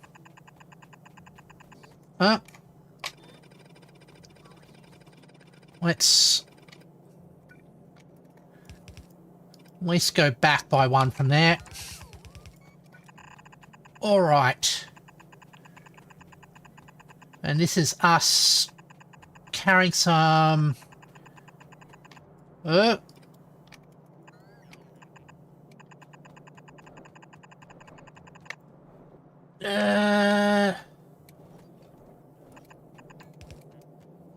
Let's at least go back by 1 from there. All right. And this is us carrying some...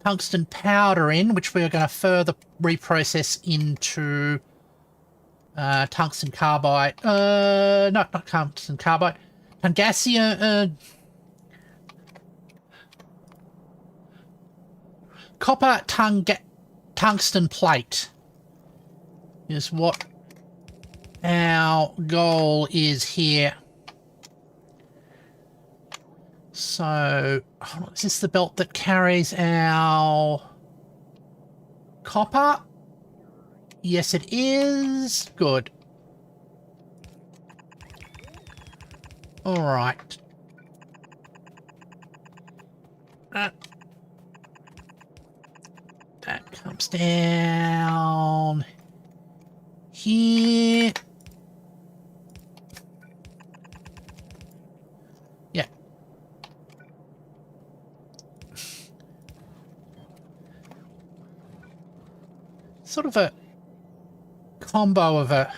tungsten powder in, which we are going to further reprocess into tungsten carbide. No, not tungsten carbide. Tungsten. Copper tungsten plate is what our goal is here. So, is this the belt that carries our copper? Yes, it is. Good. All right. That comes down here. Yeah. Sort of a combo of a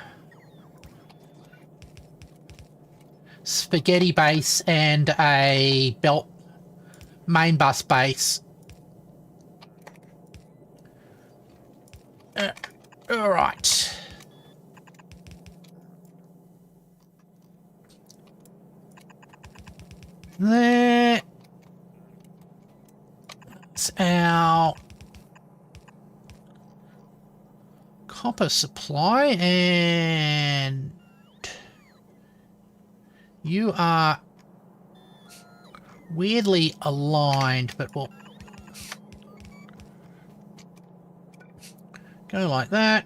spaghetti base and a belt main bus base. All right. There's our copper supply, and you are weirdly aligned, but we'll go like that.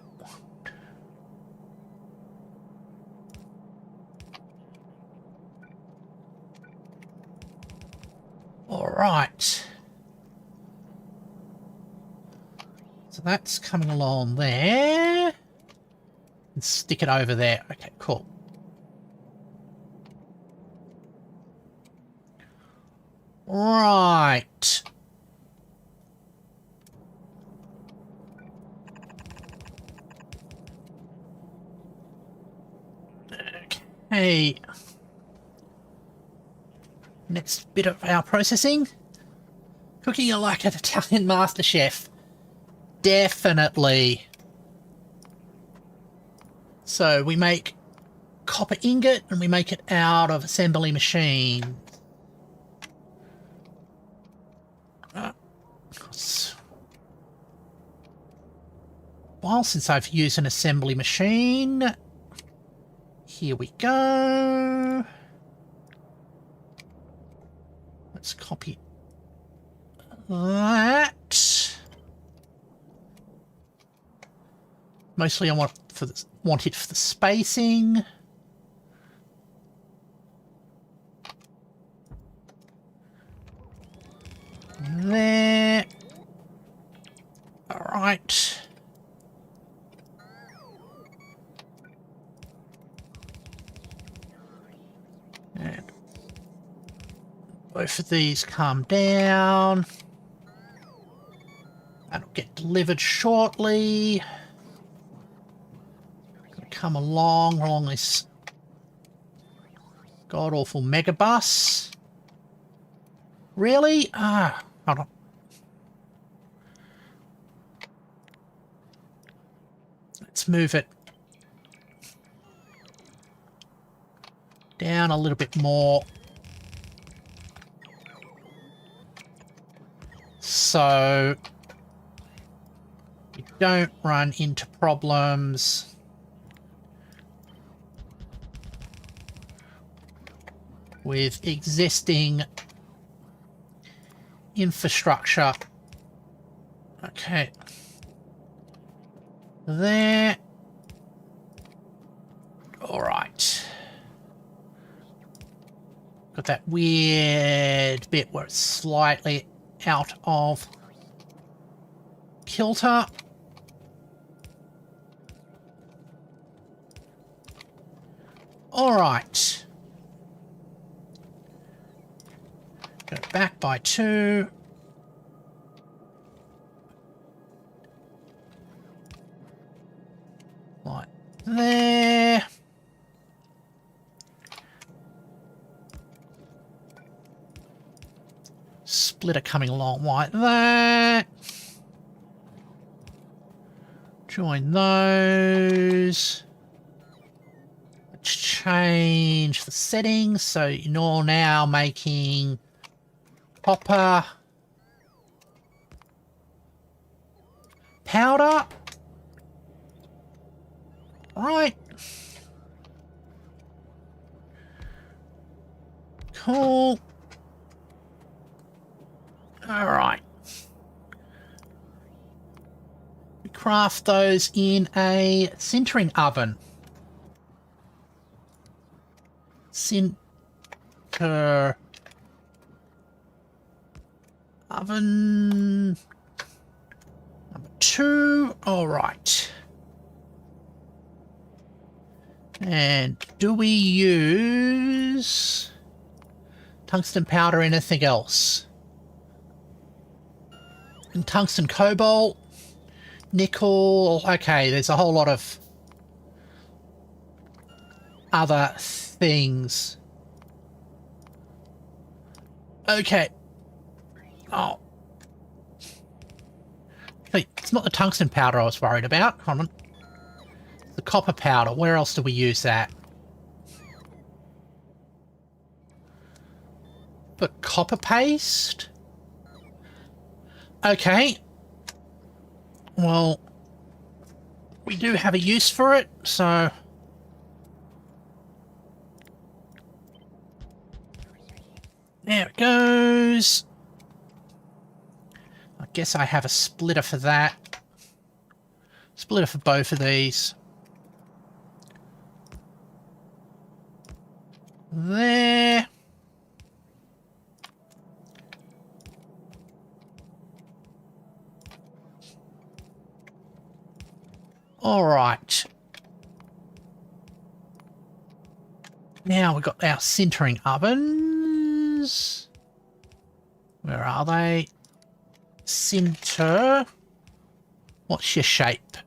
All right. So that's coming along there. And stick it over there. Okay, cool. Right. Okay. Next bit of our processing. Cooking like an Italian master chef. Definitely. So we make copper ingot and we make it out of assembly machine. While since I've used an assembly machine. Here we go. Let's copy that. Mostly I want it for the spacing. There. All right. And both of these come down. That'll get delivered shortly. Come along this god-awful megabus. Really? Hold on. Let's move it down a little bit more. So you don't run into problems with existing infrastructure. Okay. There. All right. Got that weird bit where it's slightly out of kilter. All right. Go back by 2. Like there. Splitter coming along like that. Join those. Let's change the settings so you're now making copper powder. Right. Cool. All right. We craft those in a sintering oven. Sinter oven number 2. All right. And do we use tungsten powder or anything else? And tungsten cobalt, nickel. Okay, there's a whole lot of other things. Okay. Oh. Hey, it's not the tungsten powder I was worried about. Hold on. The copper powder. Where else do we use that? The copper paste? Okay. Well, we do have a use for it, so... There it goes. I guess I have a splitter for that. Splitter for both of these. There. All right. Now we've got our sintering ovens. Where are they? Sinter. What's your shape?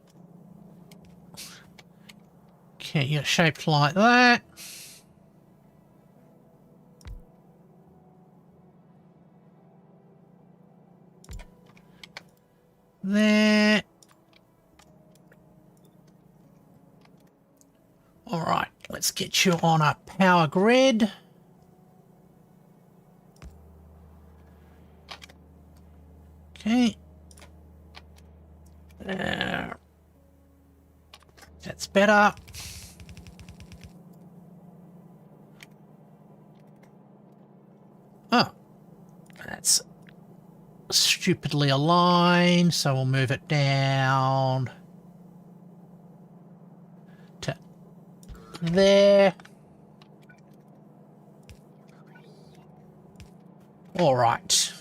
Okay, you're shaped like that. There. Alright, let's get you on a power grid. Okay. There. That's better. Oh. That's stupidly aligned, so we'll move it down to there. All right.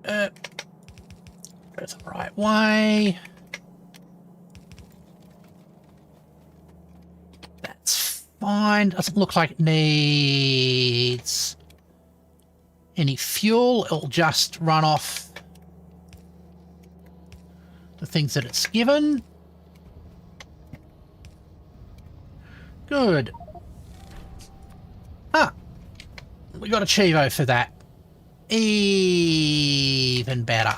Go the right way. That's fine. Doesn't look like it needs any fuel. It'll just run off the things that it's given. Good. Ah, we got a Chivo for that. Even better.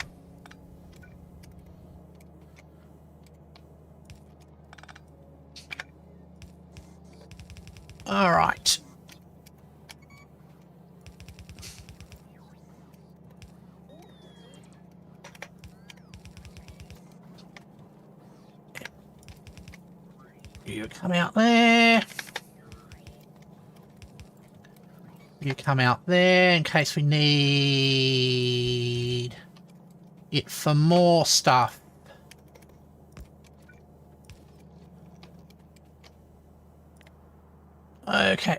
All right. You come out there. You come out there in case we need it for more stuff. Okay.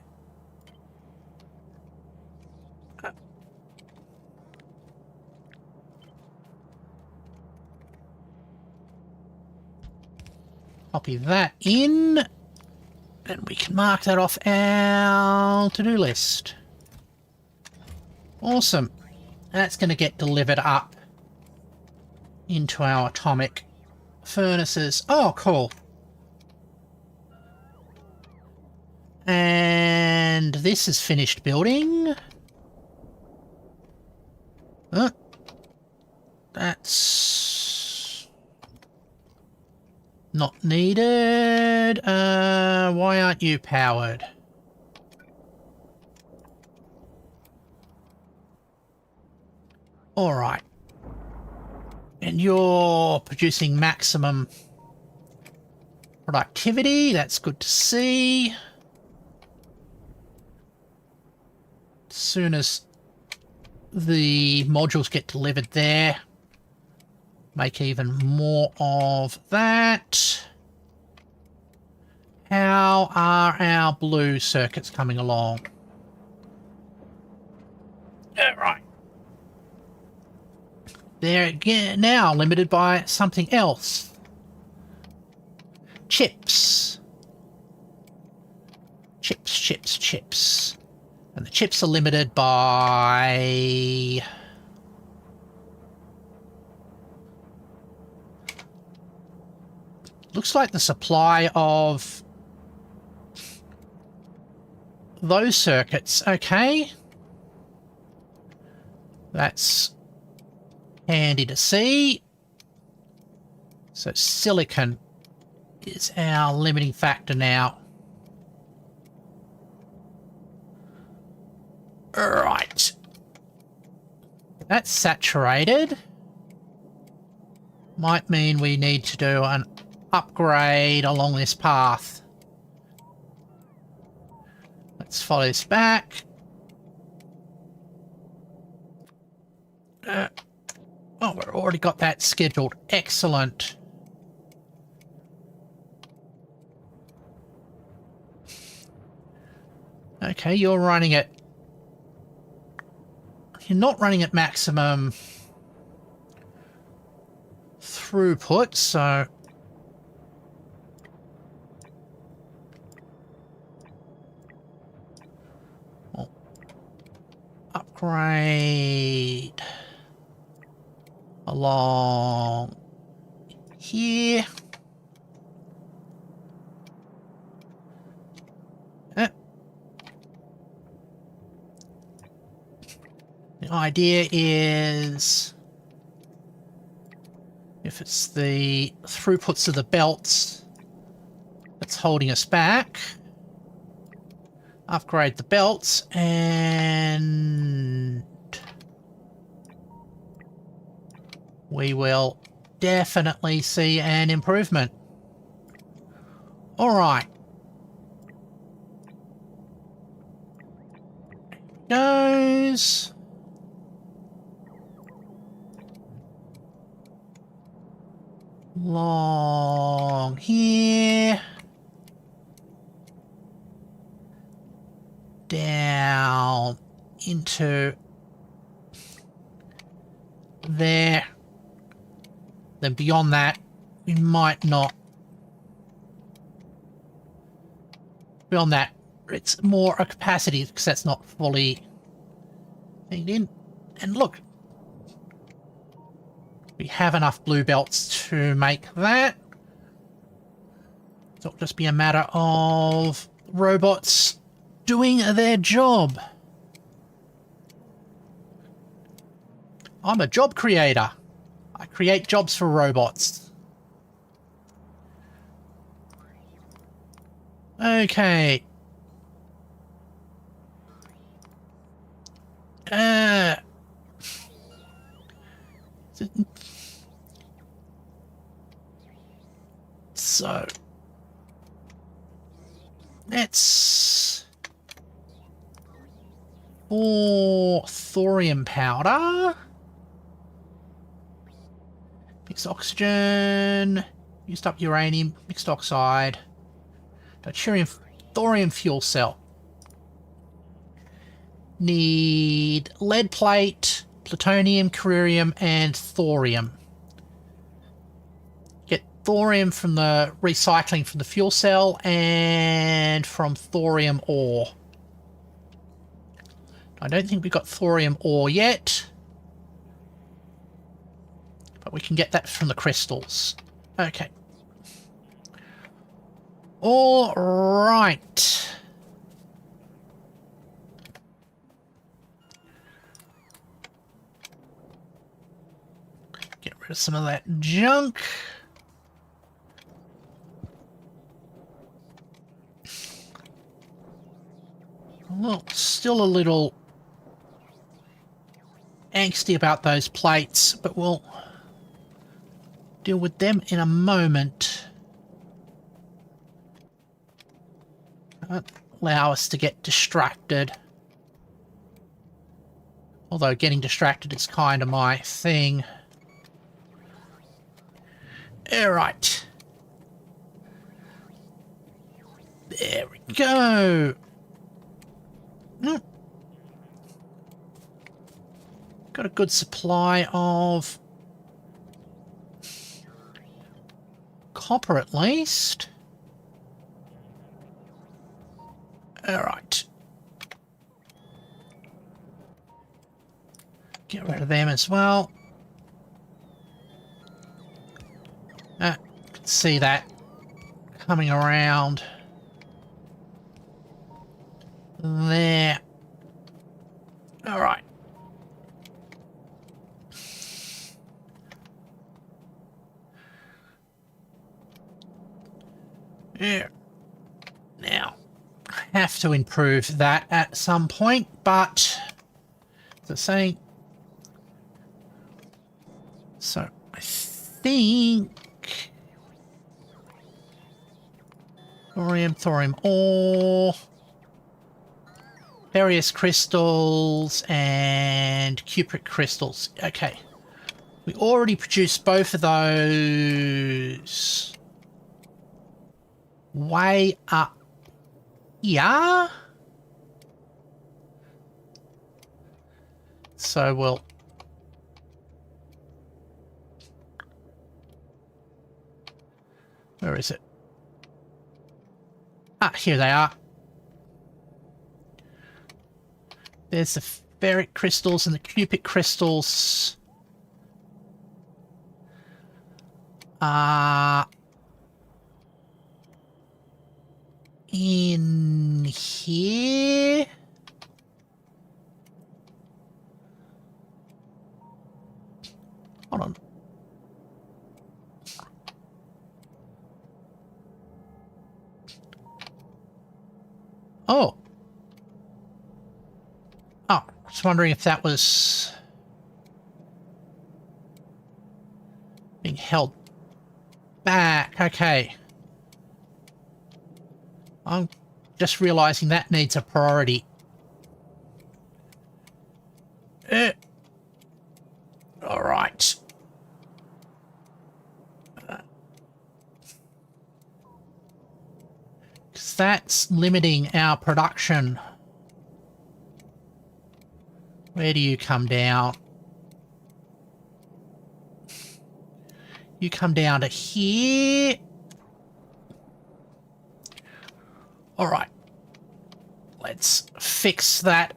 Copy that in, and we can mark that off our to-do list. Awesome. That's going to get delivered up into our atomic furnaces. Oh, cool. And this is finished building. That's not needed. Why aren't you powered? All right. And you're producing maximum productivity. That's good to see. As soon as the modules get delivered there, make even more of that. How are our blue circuits coming along? Right. They're again now limited by something else. Chips. Chips. And the chips are limited by... looks like the supply of those circuits. Okay. That's handy to see. So silicon is our limiting factor now. Right. That's saturated. Might mean we need to do an upgrade along this path. Let's follow this back. Oh, we've already got that scheduled. Excellent. Okay, you're running at... you're not running at maximum throughput, so we'll upgrade along here. The idea is, if it's the throughputs of the belts that's holding us back, upgrade the belts and we will definitely see an improvement. All right. Goes. Long here. Down into there. Then beyond that, we might not. Beyond that, it's more a capacity because that's not fully thinged in. And look, we have enough blue belts to make that. So it'll just be a matter of robots doing their job. I'm a job creator. I create jobs for robots. Okay. So let's for thorium powder. Mixed oxygen, used up uranium, mixed oxide, deuterium, thorium fuel cell. Need lead plate, plutonium, curium, and thorium. Get thorium from the recycling from the fuel cell and from thorium ore. I don't think we've got thorium ore yet. But we can get that from the crystals. Okay. All right. Get rid of some of that junk. Well, still a little angsty about those plates, but we'll deal with them in a moment. Don't allow us to get distracted. Although getting distracted is kind of my thing. Alright. There we go. Got a good supply of copper at least. Alright. Get rid of them as well. Can see that coming around there. Alright. Yeah. Now, I have to improve that at some point, but as I say, so I think thorium ore, various crystals, and cupric crystals. Okay, we already produced both of those way up here. So we'll Where is it? Ah, here they are. There's the ferric crystals and the cubic crystals. In here. Hold on. Oh. Oh, I was wondering if that was being held back. Okay. I'm just realizing that needs a priority. All right. Because that's limiting our production. Where do you come down? You come down to here. All right. Let's fix that.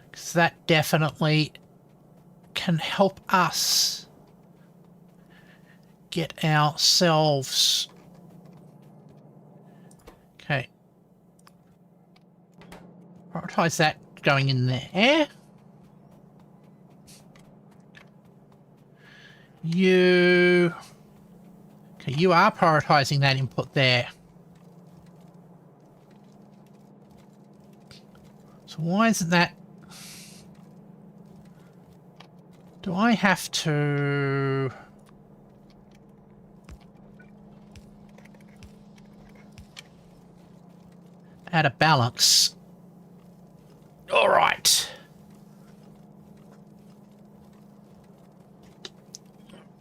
Because that definitely can help us get ourselves... Okay. Prioritize that going in there. You... Okay, you are prioritizing that input there. So why isn't that... Do I have to... add a balance? All right.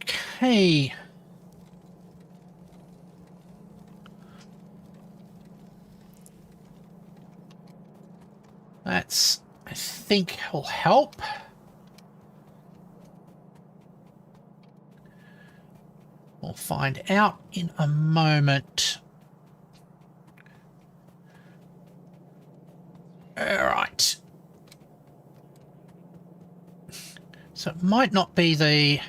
Okay. That's, I think, will help. We'll find out in a moment. All right. So it might not be the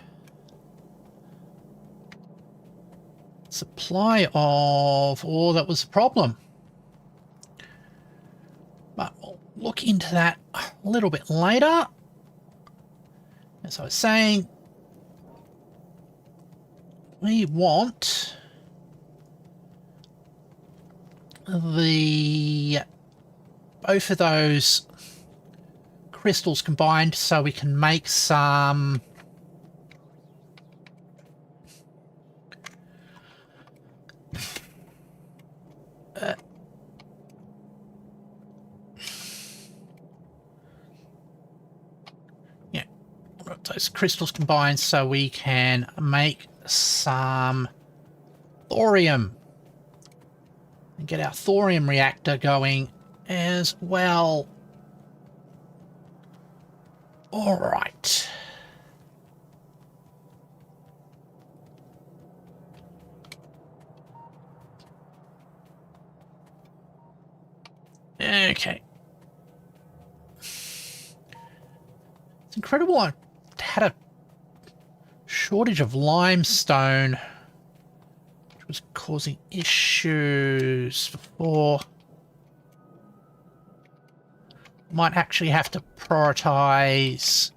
supply of ore that was the problem. But we'll look into that a little bit later. As I was saying, we want the both of those crystals combined so we can make some those crystals combined so we can make some thorium and get our thorium reactor going as well. All right. Okay. It's incredible. I had a shortage of limestone, which was causing issues before. Might actually have to prioritize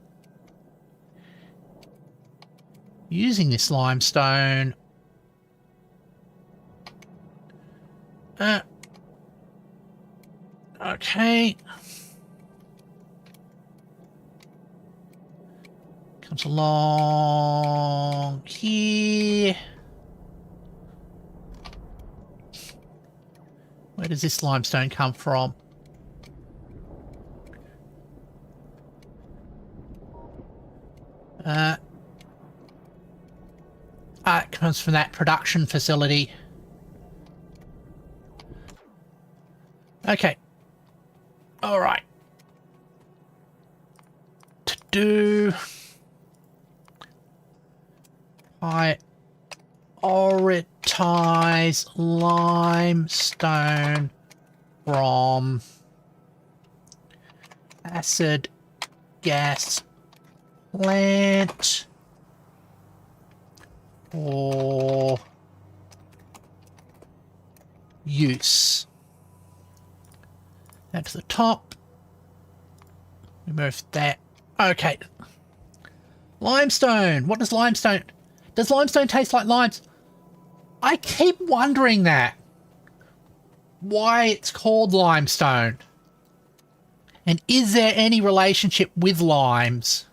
using this limestone. Okay. Comes along here. Where does this limestone come from? It comes from that production facility. Okay. All right. To do... Prioritize limestone from acid gas plant for use. Now to the top. Remove that. Okay. Limestone. What does limestone... Does limestone taste like limes? I keep wondering that. Why it's called limestone. And is there any relationship with limes?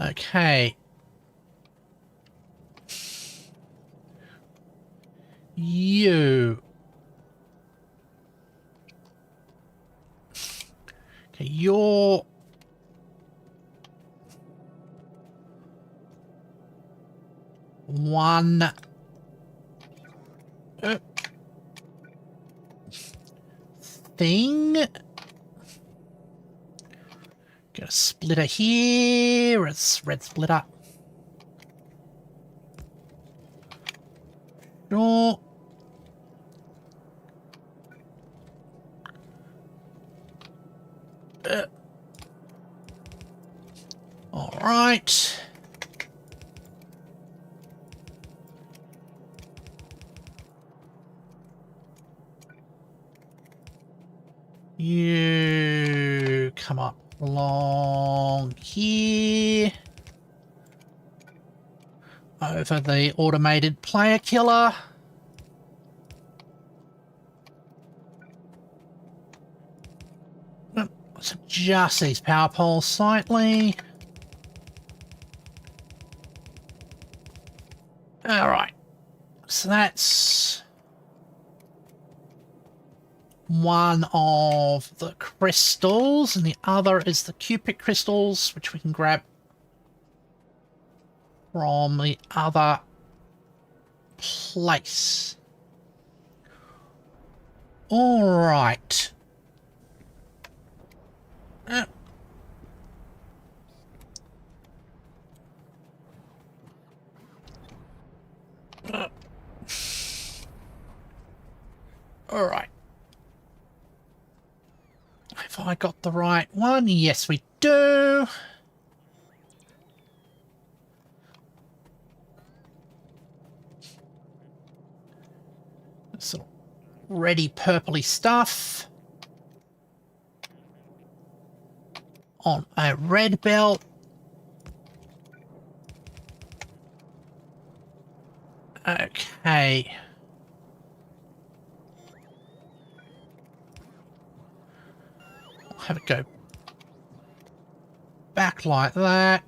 Okay. You. Okay, you're... one... thing. Got a splitter here. It's red splitter. Sure. All right. You come up along here. Over the automated player killer. Let's adjust these power poles slightly. Alright. So that's one of the crystals, and the other is the cupric crystals, which we can grab from the other place. Alright. Alright. Have I got the right one? Yes, we do. Some ready purpley stuff on a red belt. Okay. I'll have it go back like that.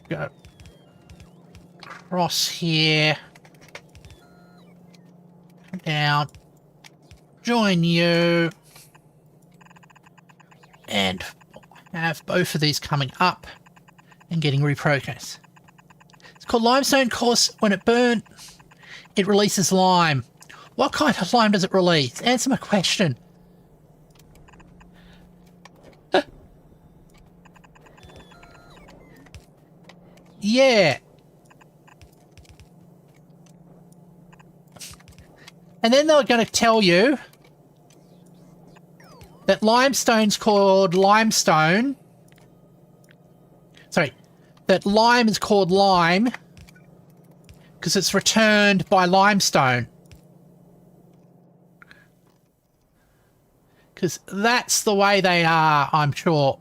Go across here. Come down. Join you. And have both of these coming up and getting reprocessed. It's called limestone because when it burns, it releases lime. What kind of lime does it release? Answer my question. Yeah. And then they're going to tell you that limestone's called limestone. Sorry, that lime is called lime because it's returned by limestone. Because that's the way they are, I'm sure.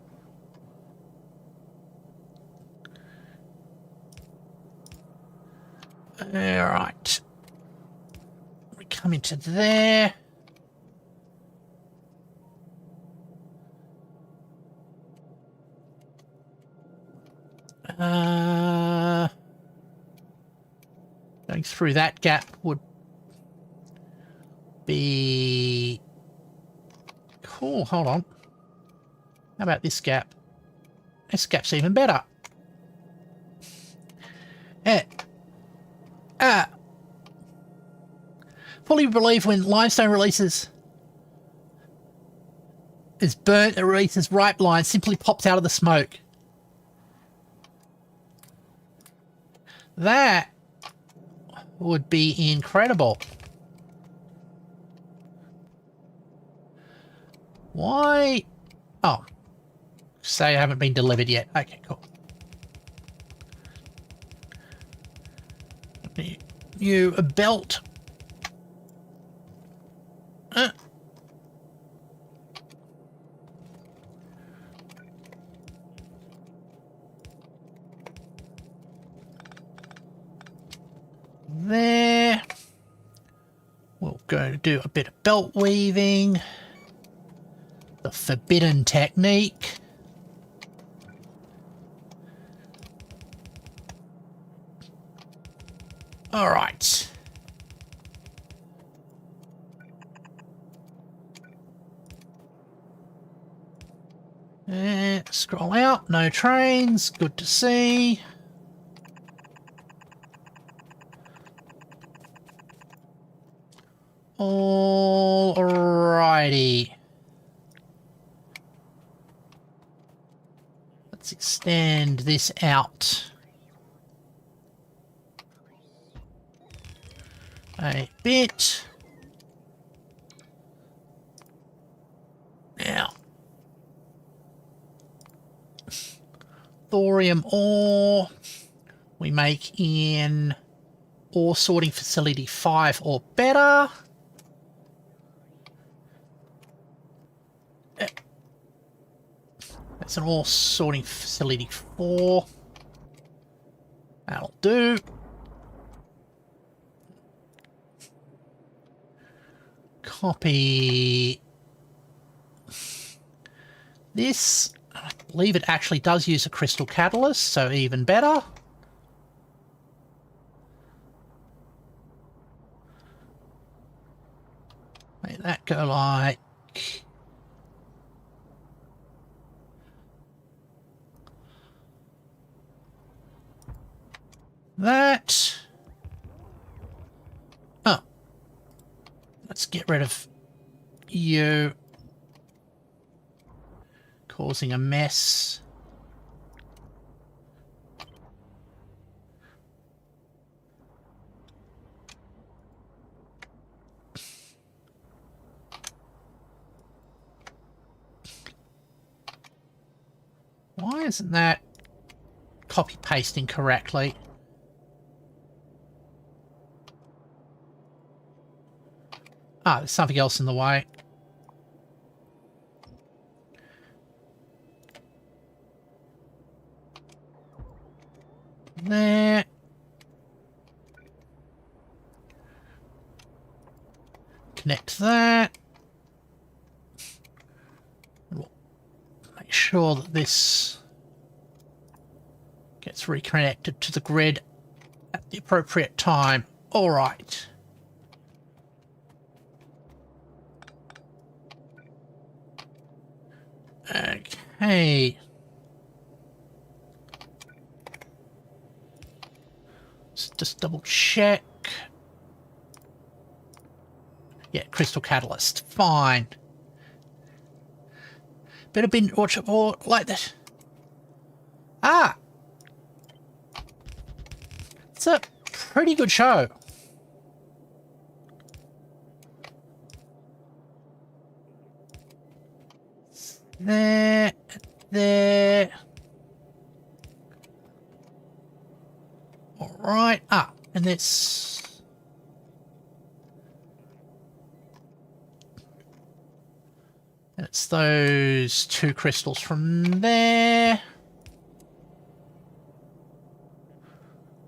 Alright. We come into there. Going through that gap would be cool. Hold on. How about this gap? This gap's even better. For fully believe when limestone releases is burnt, it releases ripe lime, simply pops out of the smoke. That would be incredible. Why? Oh, say I haven't been delivered yet. Okay, cool. You a belt. There. We'll go to do a bit of belt weaving. The forbidden technique. All right. And scroll out. No trains. Good to see. Alrighty. Let's extend this out a bit. Now, thorium ore we make in ore sorting facility 5 or better. That's an ore sorting facility 4. That'll do. Copy this. I believe it actually does use a crystal catalyst, so even better. Make that go like that. Oh. Let's get rid of you. Causing a mess. Why isn't that copy-pasting correctly? Ah, there's something else in the way. There. Connect that. We'll make sure that this gets reconnected to the grid at the appropriate time. All right. Okay. Let's just double check. Yeah, crystal catalyst. Fine. Better been watch or like that. Ah! It's a pretty good show. There. All right. Ah, and this. And it's those 2 crystals from there,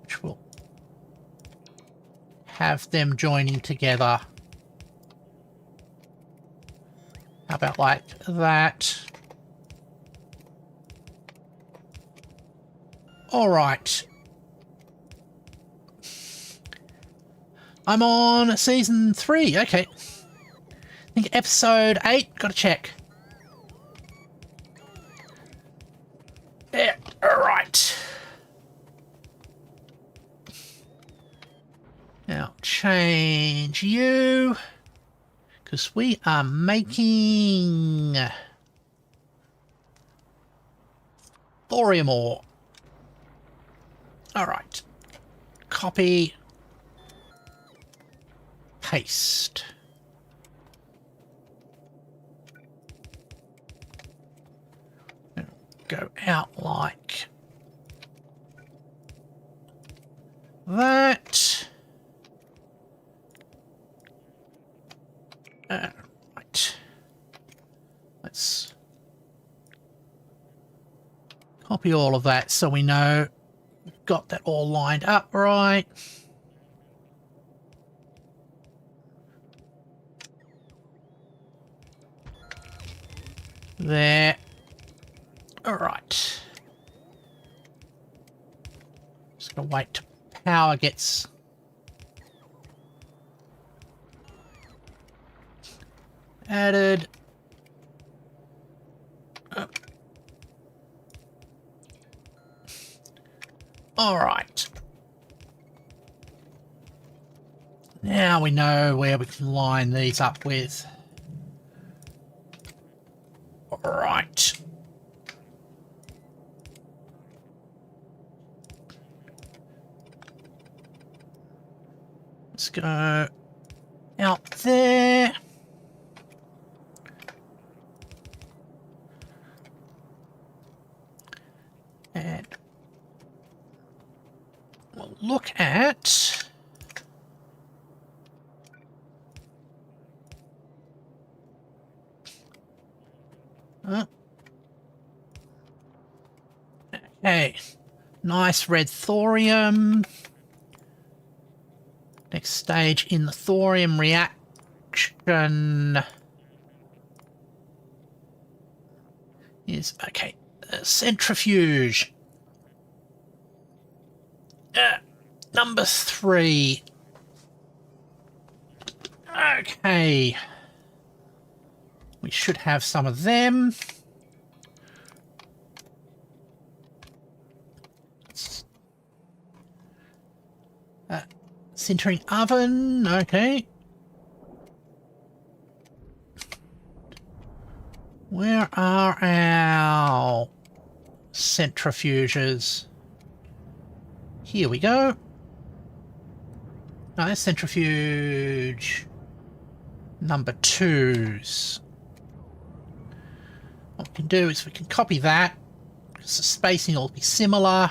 which will have them joining together. How about like that? All right. I'm on season 3. Okay. I think episode 8. Gotta check. Yeah. All right. Now, change you, because we are making thorium ore. Alright. Copy. Paste. Go out like that. Right. Let's copy all of that so we know we've got that all lined up right. There. All right. Just gonna wait till power gets added. All right. Now we know where we can line these up with. All right. Let's go out there. And we'll look at okay, nice red thorium. Next stage in the thorium reaction is, okay, centrifuge. Number 3. Okay. We should have some of them. Sintering oven, okay. Where are our centrifuges? Here we go. No, that's centrifuge number 2s. What we can do is we can copy that, because the spacing will be similar.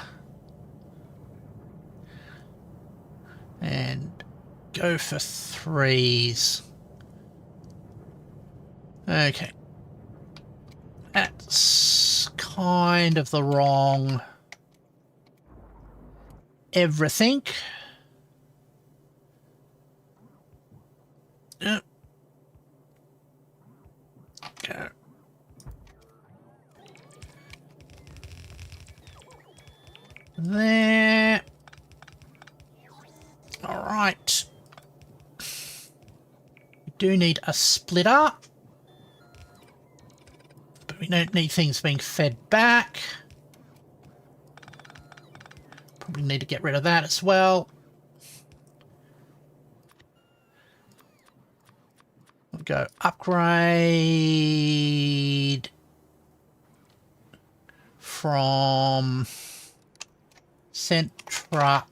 And go for 3s. Okay. That's kind of the wrong everything. Go. There. All right. We do need a splitter, but we don't need things being fed back. Probably need to get rid of that as well. We'll go upgrade from centrifuging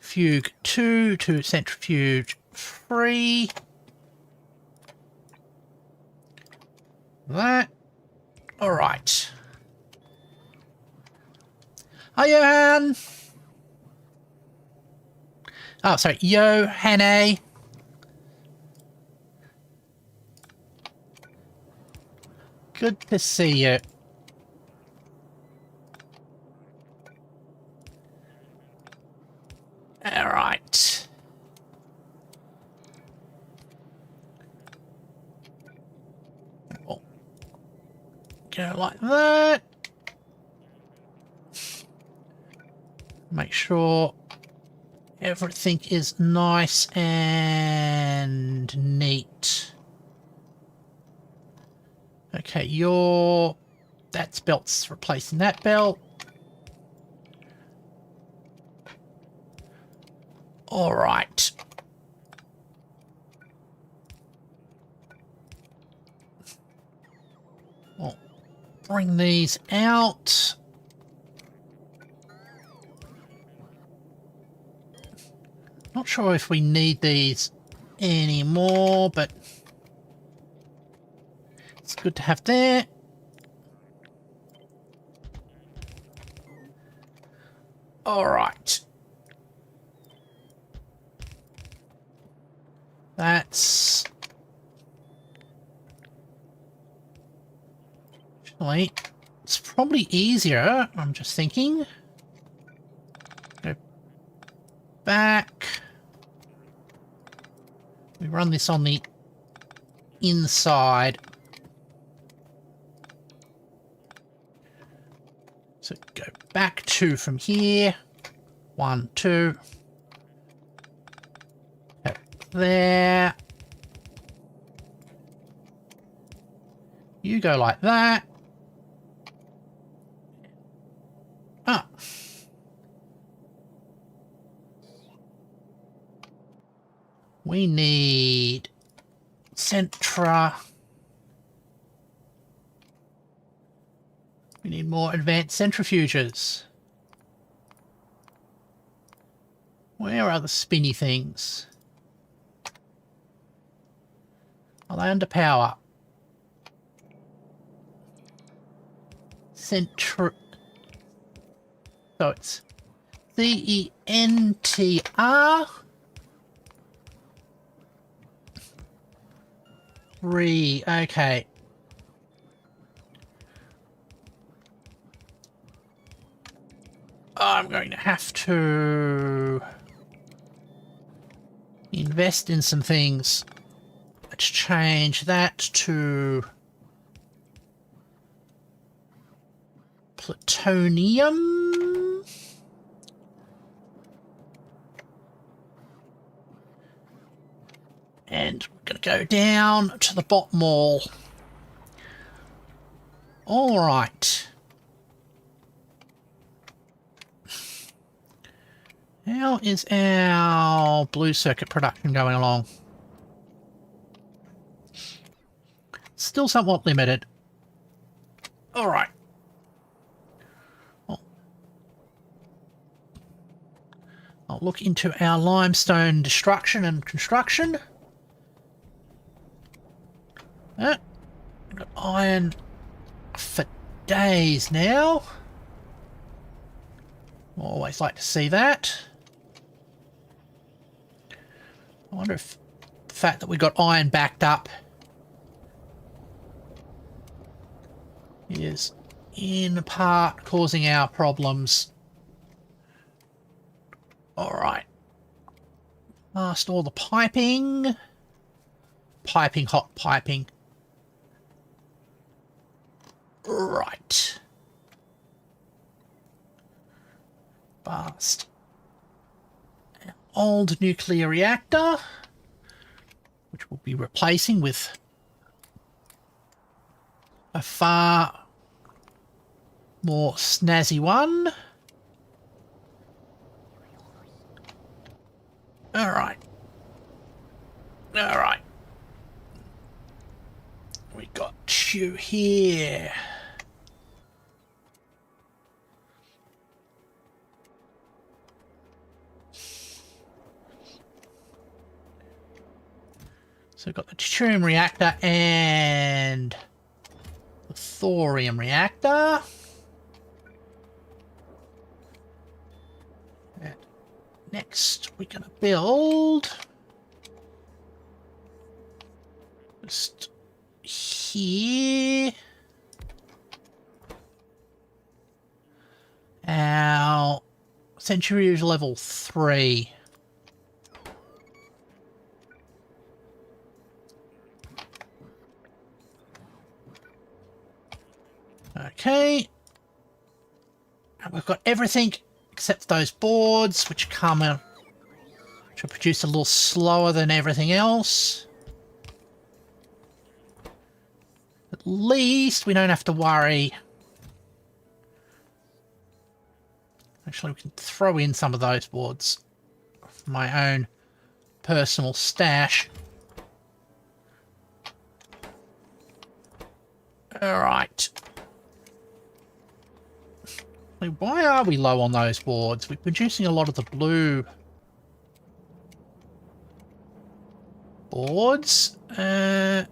Fugue 2 to centrifuge 3. That. All right. Hi, Johan. Oh, sorry, Johanne. Good to see you. All right. Oh. Go like that. Make sure everything is nice and neat. Okay, that's belt's replacing that belt. All right. Well, bring these out. Not sure if we need these anymore, but it's good to have there. All right. That's... Actually, it's probably easier, I'm just thinking. Go back. We run this on the inside. So go back 2 from here. 1, 2. Go there. You go like that. Ah. We need We need more advanced centrifuges. Where are the spinny things? Are they under power? So it's CENTR. Okay. I'm going to have to invest in some things. Let's change that to plutonium. And we're going to go down to the bottom wall. All right. How is our blue circuit production going along? Still somewhat limited. All right. I'll look into our limestone destruction and construction. I've got iron for days now. Always like to see that. I wonder if the fact that we got iron backed up is in part causing our problems. Alright. Past all the piping. Hot piping. Right. Past an old nuclear reactor, which we'll be replacing with a far more snazzy one. Alright. Alright. We got you here. So we've got the Thorium reactor and the Thorium reactor. And next we're going to build just here our centrifuge level 3. Okay, and we've got everything except those boards, which come out, which are produced a little slower than everything else. At least we don't have to worry. Actually, we can throw in some of those boards for my own personal stash. Alright. Why are we low on those boards? We're producing a lot of the blue boards. We're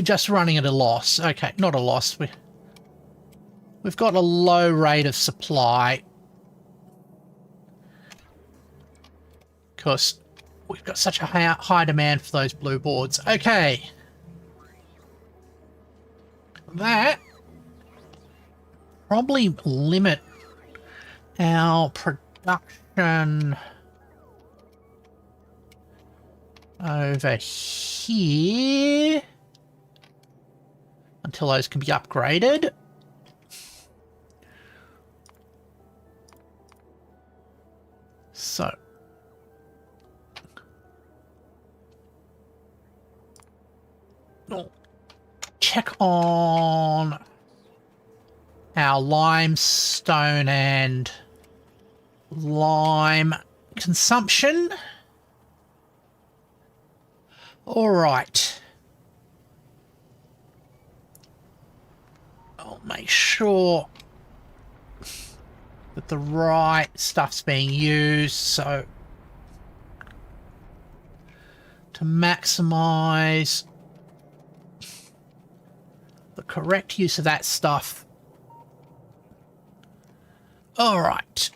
just running at a loss. Okay, not a loss. We've got a low rate of supply. Because we've got such a high demand for those blue boards. Okay. That probably limit our production over here until those can be upgraded. So we'll check on our limestone and lime consumption. All right. I'll make sure that the right stuff's being used, so to maximize the correct use of that stuff. All right.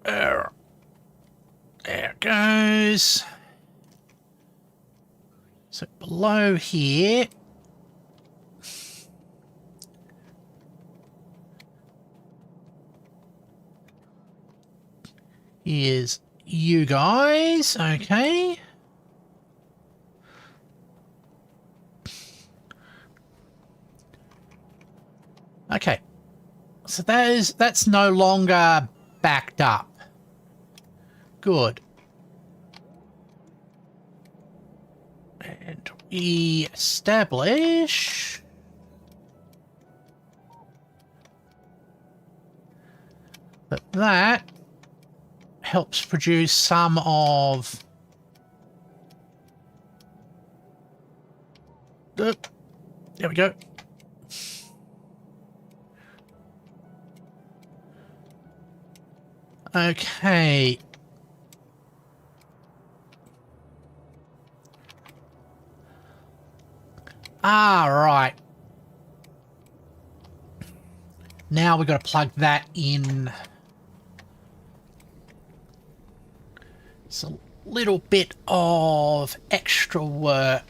There it goes. So below here, is you guys, okay. Okay, so that's no longer backed up. Good. And we establish that helps produce some of the, there we go. Okay. Right. Now we've got to plug that in. It's a little bit of extra work.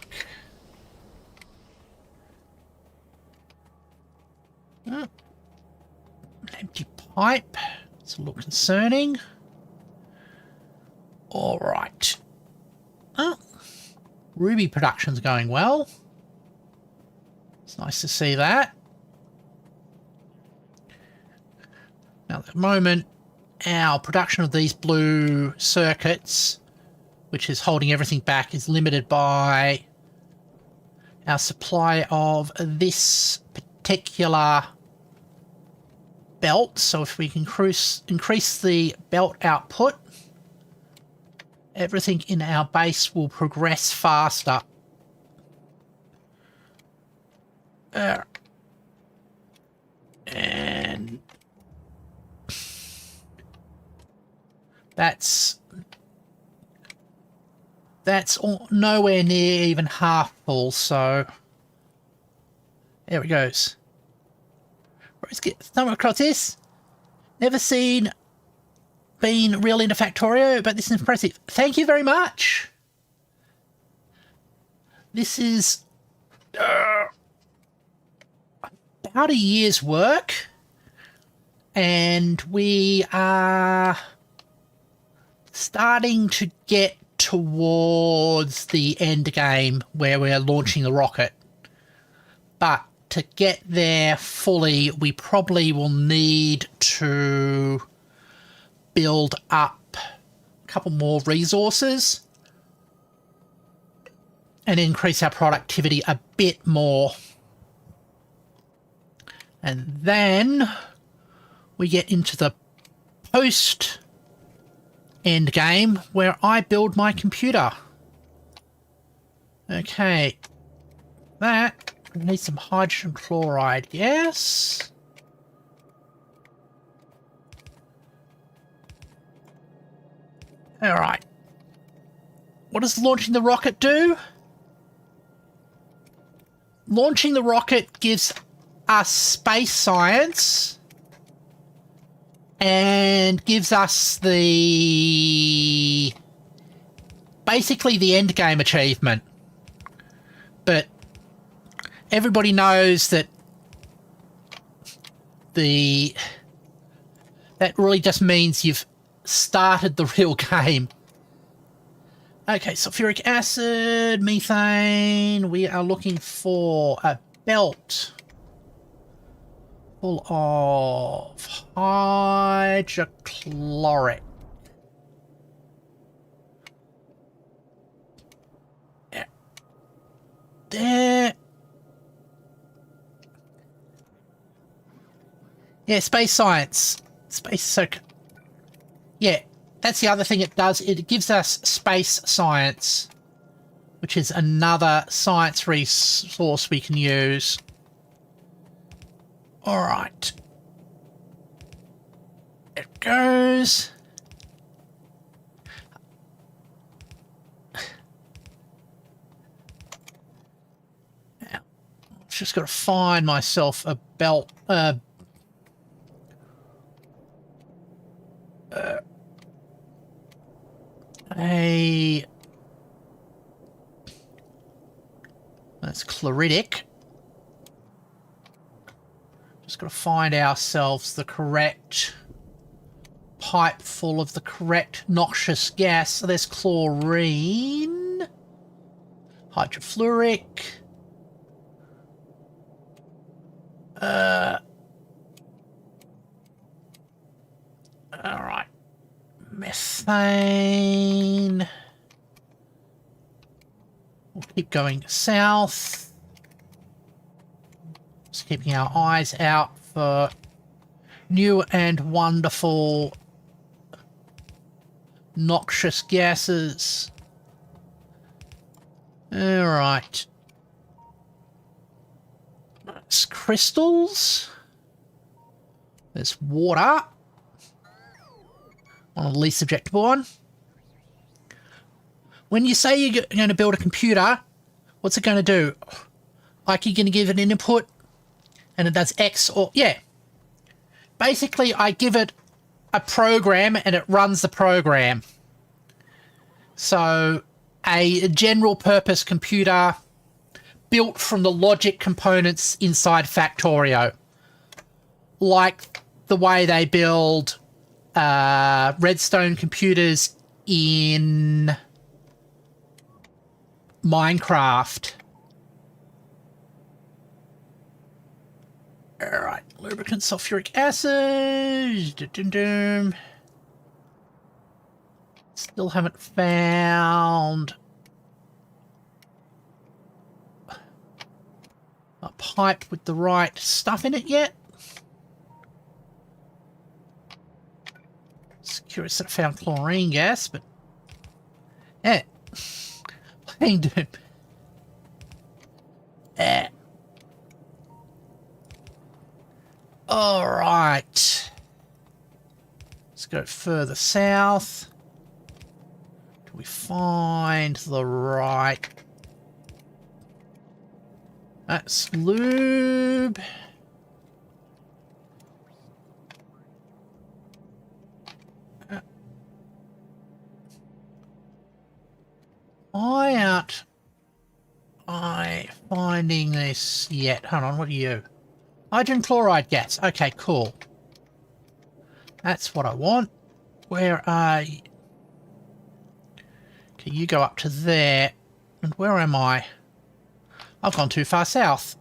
Oh, an empty pipe. It's a little concerning. All right. Oh, ruby production's going well. It's nice to see that. Now, at the moment, our production of these blue circuits, which is holding everything back, is limited by our supply of this particular belt. So if we can increase the belt output, everything in our base will progress faster. And that's nowhere near even half full, so there it goes. Let's get someone across this. Never been real into Factorio, but this is impressive. Thank you very much. This is about a year's work, and we are starting to get towards the end game where we're launching the rocket. But to get there fully, we probably will need to build up a couple more resources and increase our productivity a bit more. And then we get into the post end game where I build my computer. Okay. That. We need some hydrogen chloride. Yes. Alright. What does launching the rocket do? Launching the rocket gives us space science and gives us the... basically the end game achievement. But everybody knows that that really just means you've started the real game. Okay, sulfuric acid, methane. We are looking for a belt full of hydrochloric. Yeah. There. Yeah, space science. Space soak. Yeah, that's the other thing it does. It gives us space science, which is another science resource we can use. All right. It goes. Now, I've just got to find myself a belt. That's chloritic. Just got to find ourselves the correct pipe full of the correct noxious gas. So there's chlorine, hydrofluoric, all right, methane. We'll keep going south. Just keeping our eyes out for new and wonderful noxious gases. All right. There's crystals. There's water. One of the least subjectable one. When you say you're going to build a computer, what's it going to do? Like you're going to give it an input and it does X or... Yeah. Basically, I give it a program and it runs the program. So, a general purpose computer built from the logic components inside Factorio. Like the way they build redstone computers in Minecraft. Alright, lubricant, sulfuric acid. Still haven't found a pipe with the right stuff in it yet. It's curious that I found chlorine gas, but yeah. Plain doom. Yeah. Alright. Let's go further south. Do we find the right... That's lube. Why aren't I finding this yet? Hold on, what are you? Hydrogen chloride gas. Okay, cool. That's what I want. Where are you? Okay, you go up to there. And where am I? I've gone too far south.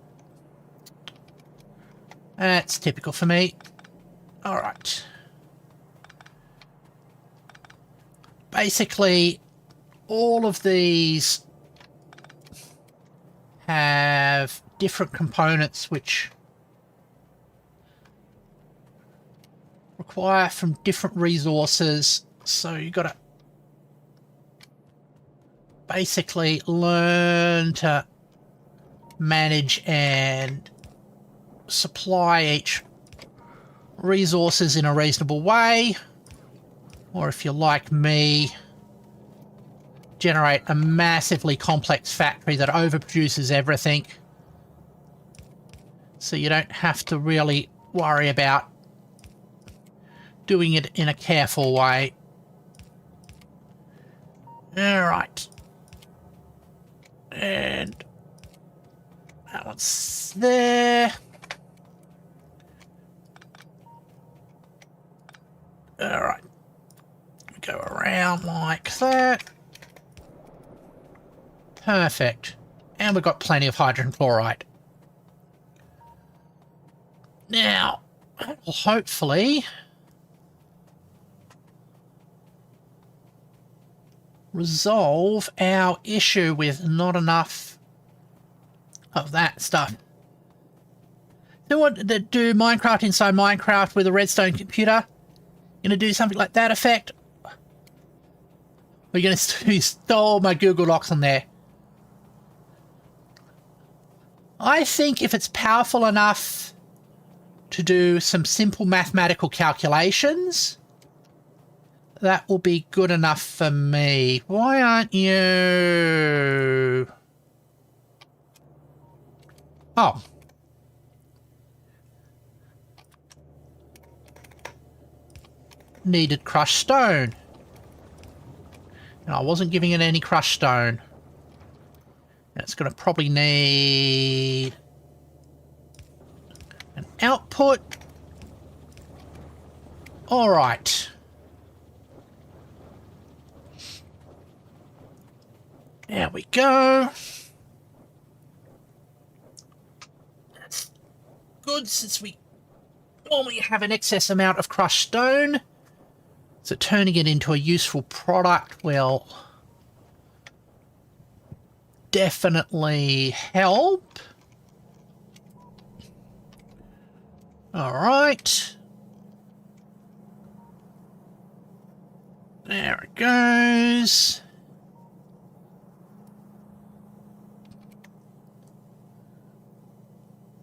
That's typical for me. Alright. Basically, all of these have different components which acquire from different resources. So you got to basically learn to manage and supply each resources in a reasonable way. Or if you're like me, generate a massively complex factory that overproduces everything. So you don't have to really worry about doing it in a careful way. Alright. And that one's there. Alright. Go around like that. Perfect. And we've got plenty of hydrogen chloride. Now, that will hopefully resolve our issue with not enough of that stuff. Do you want to do Minecraft inside Minecraft with a redstone computer? Gonna do something like that effect? We're gonna install my Google Docs on there. I think if it's powerful enough to do some simple mathematical calculations, that will be good enough for me. Why aren't you? Oh. Needed crushed stone. And I wasn't giving it any crushed stone. And it's going to probably need an output. All right. There we go. That's good since we normally have an excess amount of crushed stone. So turning it into a useful product will definitely help. All right. There it goes.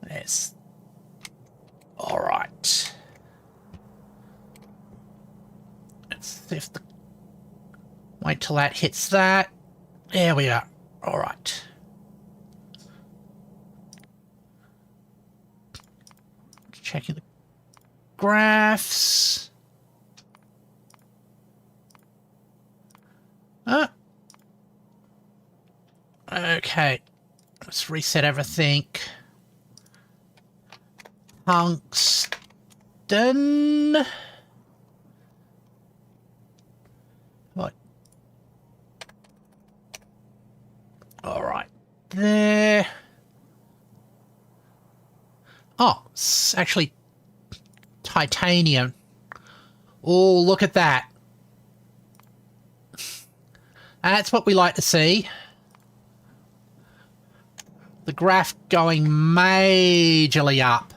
There's... All right. Let's see if the... Wait till that hits that. There we are. All right. Checking the graphs. Okay. Let's reset everything. Tungsten. What? All right. There. Oh, it's actually titanium. Oh, look at that. That's what we like to see. The graph going majorly up.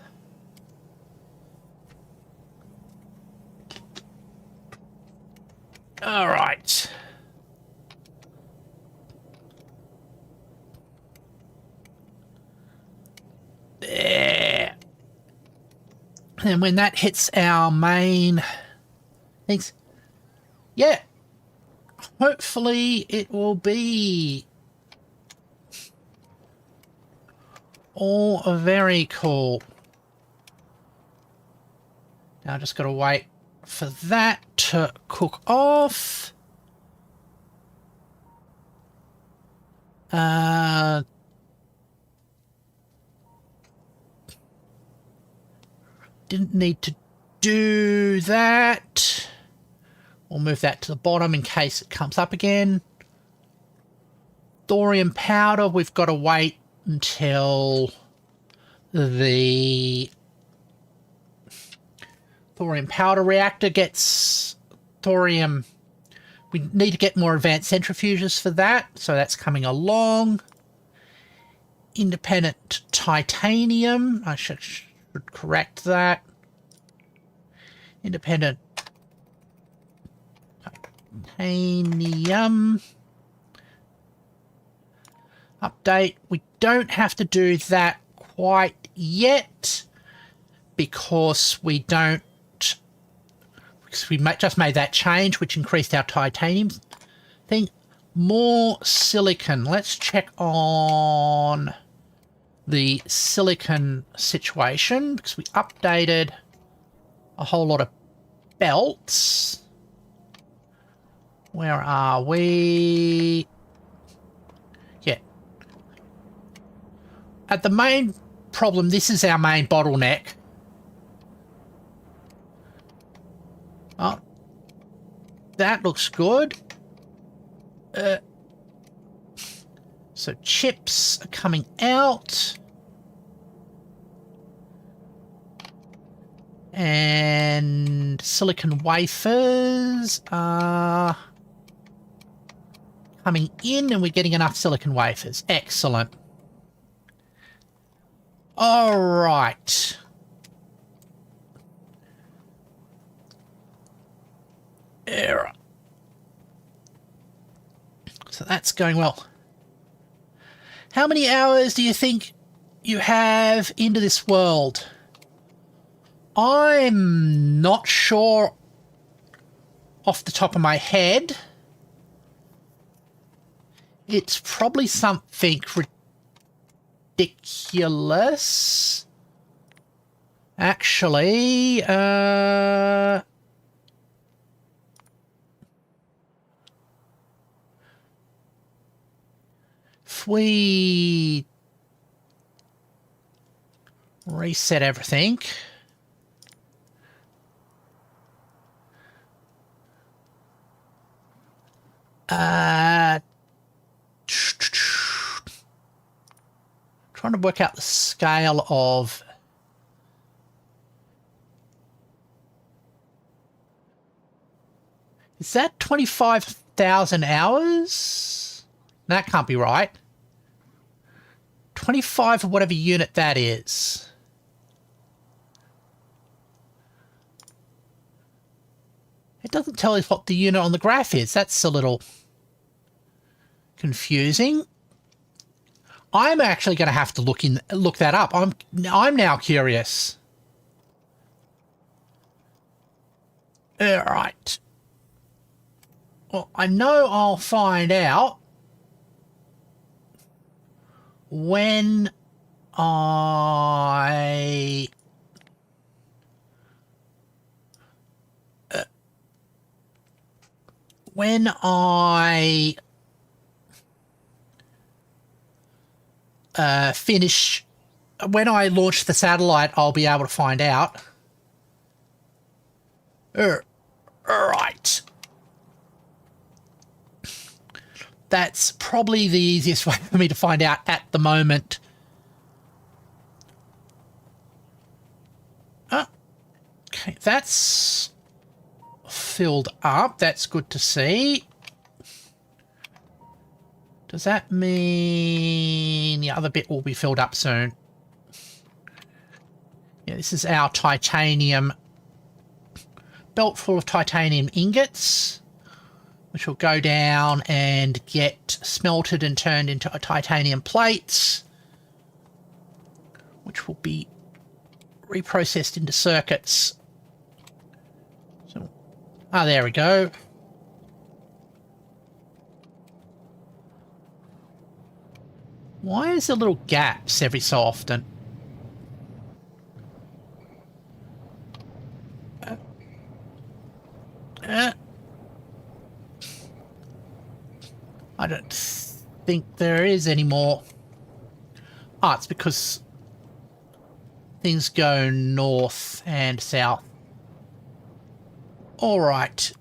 All right. There. And when that hits our main things, yeah, hopefully it will be all very cool. Now I just got to wait for that to cook off. Didn't need to do that. We'll move that to the bottom in case it comes up again. Thorium powder, we've got to wait until the thorium powder reactor gets thorium. We need to get more advanced centrifuges for that, so that's coming along. Independent titanium, I should correct that. Independent titanium. Update. We don't have to do that quite yet because we don't. Because we just made that change, which increased our titanium thing. More silicon. Let's check on the silicon situation because we updated a whole lot of belts. Where are we? Yeah. At the main problem, this is our main bottleneck. Oh, that looks good. So chips are coming out. And silicon wafers are coming in, and we're getting enough silicon wafers. Excellent. All right. Error. So that's going well. How many hours do you think you have into this world? I'm not sure off the top of my head. It's probably something ridiculous. Actually, if we reset everything. Trying to work out the scale of is that 25,000 hours? That can't be right. 25 of whatever unit that is. It doesn't tell us what the unit on the graph is. That's a little confusing. I'm actually going to have to look that up. I'm now curious. All right. Well, I know I'll find out when I finish, when I launch the satellite, I'll be able to find out. Right. That's probably the easiest way for me to find out at the moment. Okay, that's filled up. That's good to see. Does that mean the other bit will be filled up soon? Yeah, this is our titanium belt full of titanium ingots, which will go down and get smelted and turned into titanium plates, which will be reprocessed into circuits. So, there we go. Why is there little gaps every so often? I don't think there is anymore. It's because things go north and south. All right.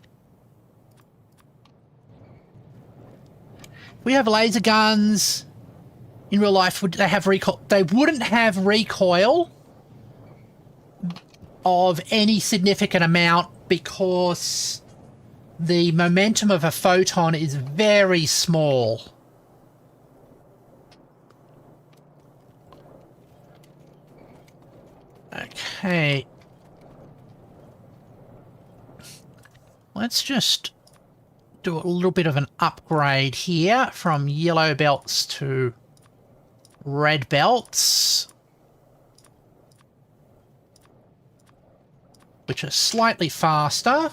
We have laser guns. In real life, would they have recoil? They wouldn't have recoil of any significant amount because the momentum of a photon is very small. Okay. let's just do a little bit of an upgrade here from yellow belts to red belts, which are slightly faster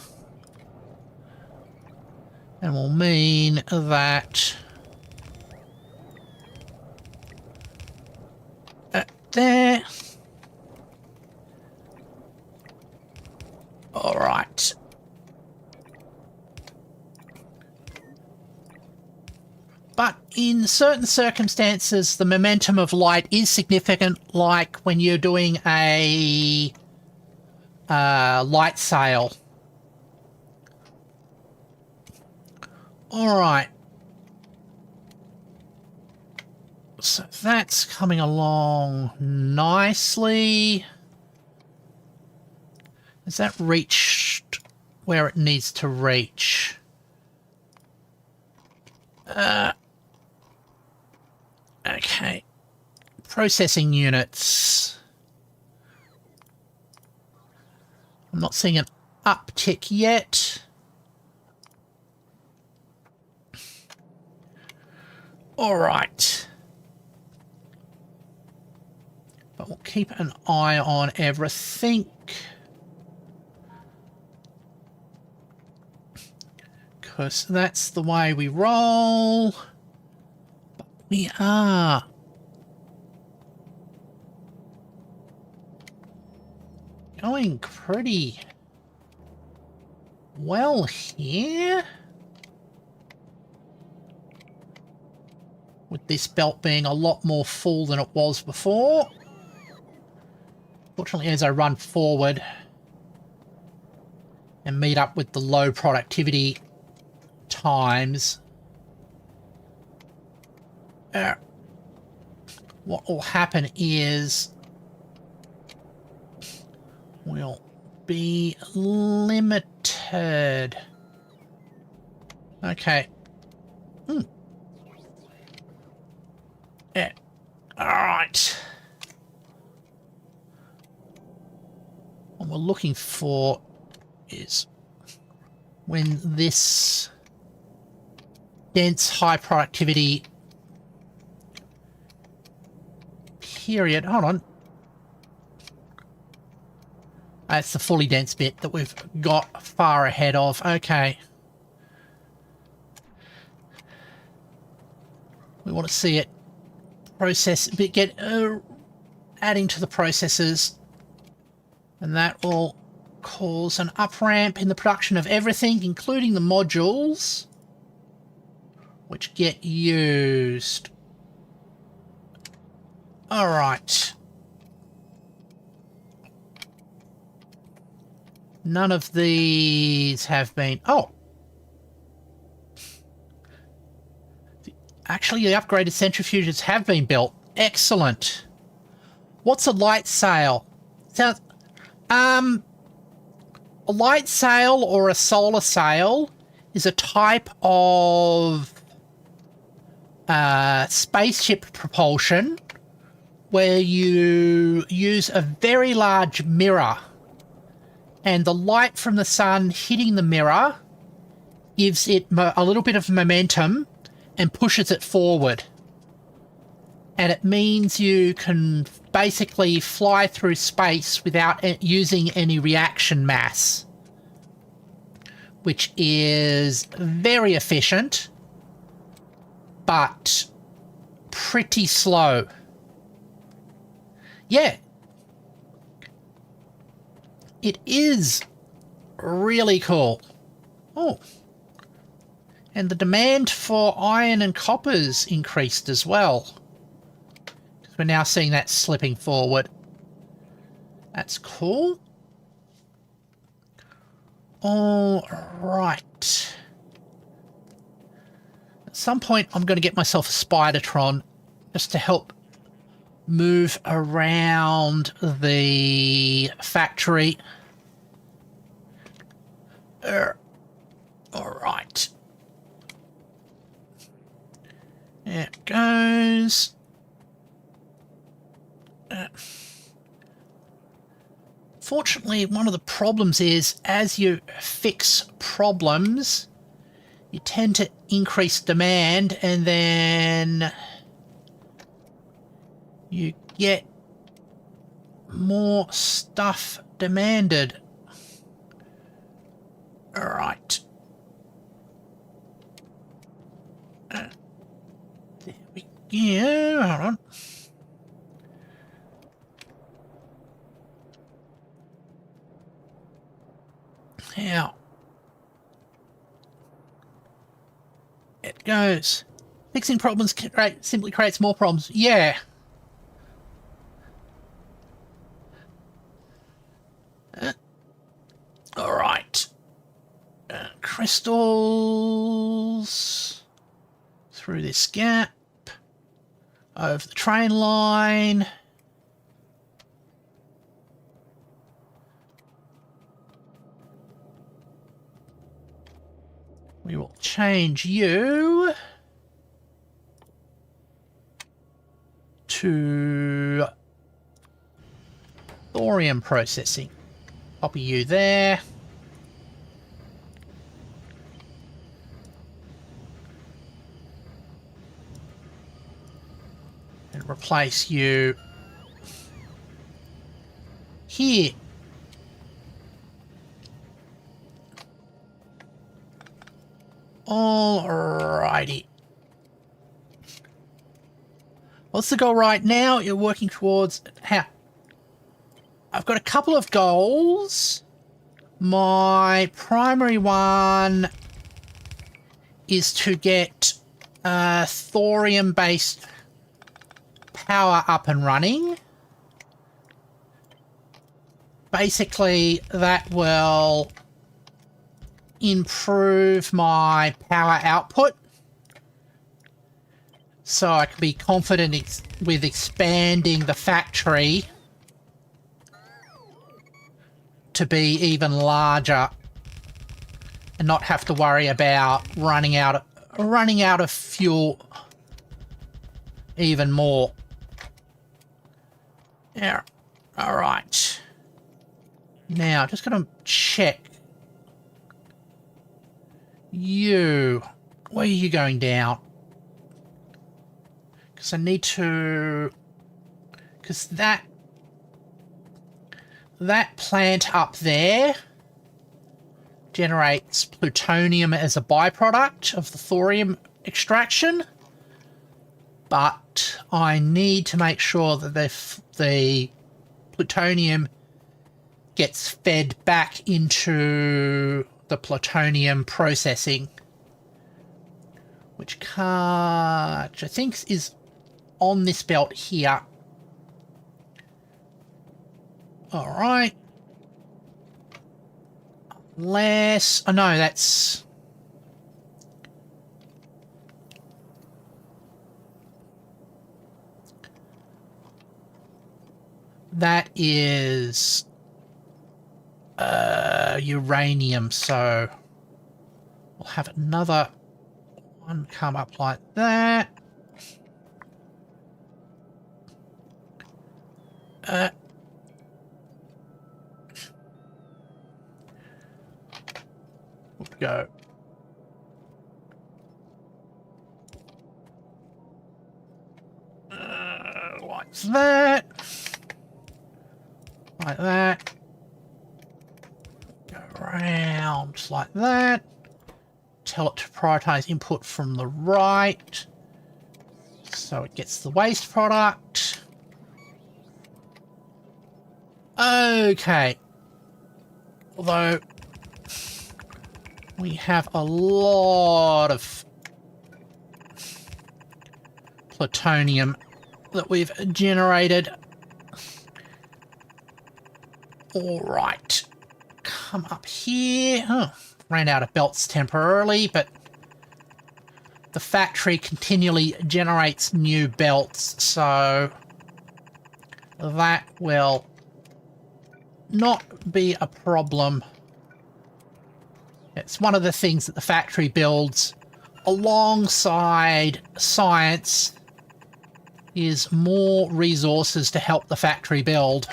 and will mean that there. All right. But in certain circumstances, the momentum of light is significant, like when you're doing a light sail. All right. So that's coming along nicely. Has that reached where it needs to reach? Okay. Processing units. I'm not seeing an uptick yet. All right. But we'll keep an eye on everything. Because that's the way we roll. But we are going pretty well here. With this belt being a lot more full than it was before. Fortunately, as I run forward and meet up with the low productivity times, what will happen is we'll be limited. Okay. Yeah. All right. What we're looking for is when this dense high productivity period, hold on. That's the fully dense bit that we've got far ahead of. Okay. We want to see it process, get adding to the processes, and that will cause an up ramp in the production of everything, including the modules which get used. All right. None of these have been... Oh! Actually, the upgraded centrifuges have been built. Excellent. What's a light sail? Sounds... A light sail or a solar sail is a type of spaceship propulsion where you use a very large mirror, and the light from the sun hitting the mirror gives it a little bit of momentum and pushes it forward. And it means you can basically fly through space without using any reaction mass, which is very efficient, but pretty slow. Yeah. It is really cool. Oh. And the demand for iron and copper's increased as well. We're now seeing that slipping forward. That's cool. All right. At some point, I'm going to get myself a Spidertron just to help move around the factory. All right. There it goes. unfortunately, one of the problems is as you fix problems, you tend to increase demand and then you get more stuff demanded. All right. There we go. Hold on. Now, it goes. Fixing problems simply creates more problems. Yeah. All right. Crystals through this gap, over the train line. We will change you to thorium processing. Copy you there. And replace you here. Alrighty. What's the goal right now? You're working towards how? I've got a couple of goals. My primary one is to get thorium-based power up and running. Basically, that will improve my power output, so I can be confident with expanding the factory to be even larger and not have to worry about running out of fuel even more. Yeah. All right. Now, just going to check. You, where are you going down? Because I need to, because that plant up there generates plutonium as a byproduct of the thorium extraction, but I need to make sure that the plutonium gets fed back into the plutonium processing, which I think is on this belt here. All right. Unless, oh no, that is uranium, so we'll have another one come up like that. We'll go like that, like that. Around like that. Tell it to prioritize input from the right so it gets the waste product. Okay. Although we have a lot of plutonium that we've generated. All right. Come up here. Oh, ran out of belts temporarily, but the factory continually generates new belts, so that will not be a problem. It's one of the things that the factory builds alongside science is more resources to help the factory build.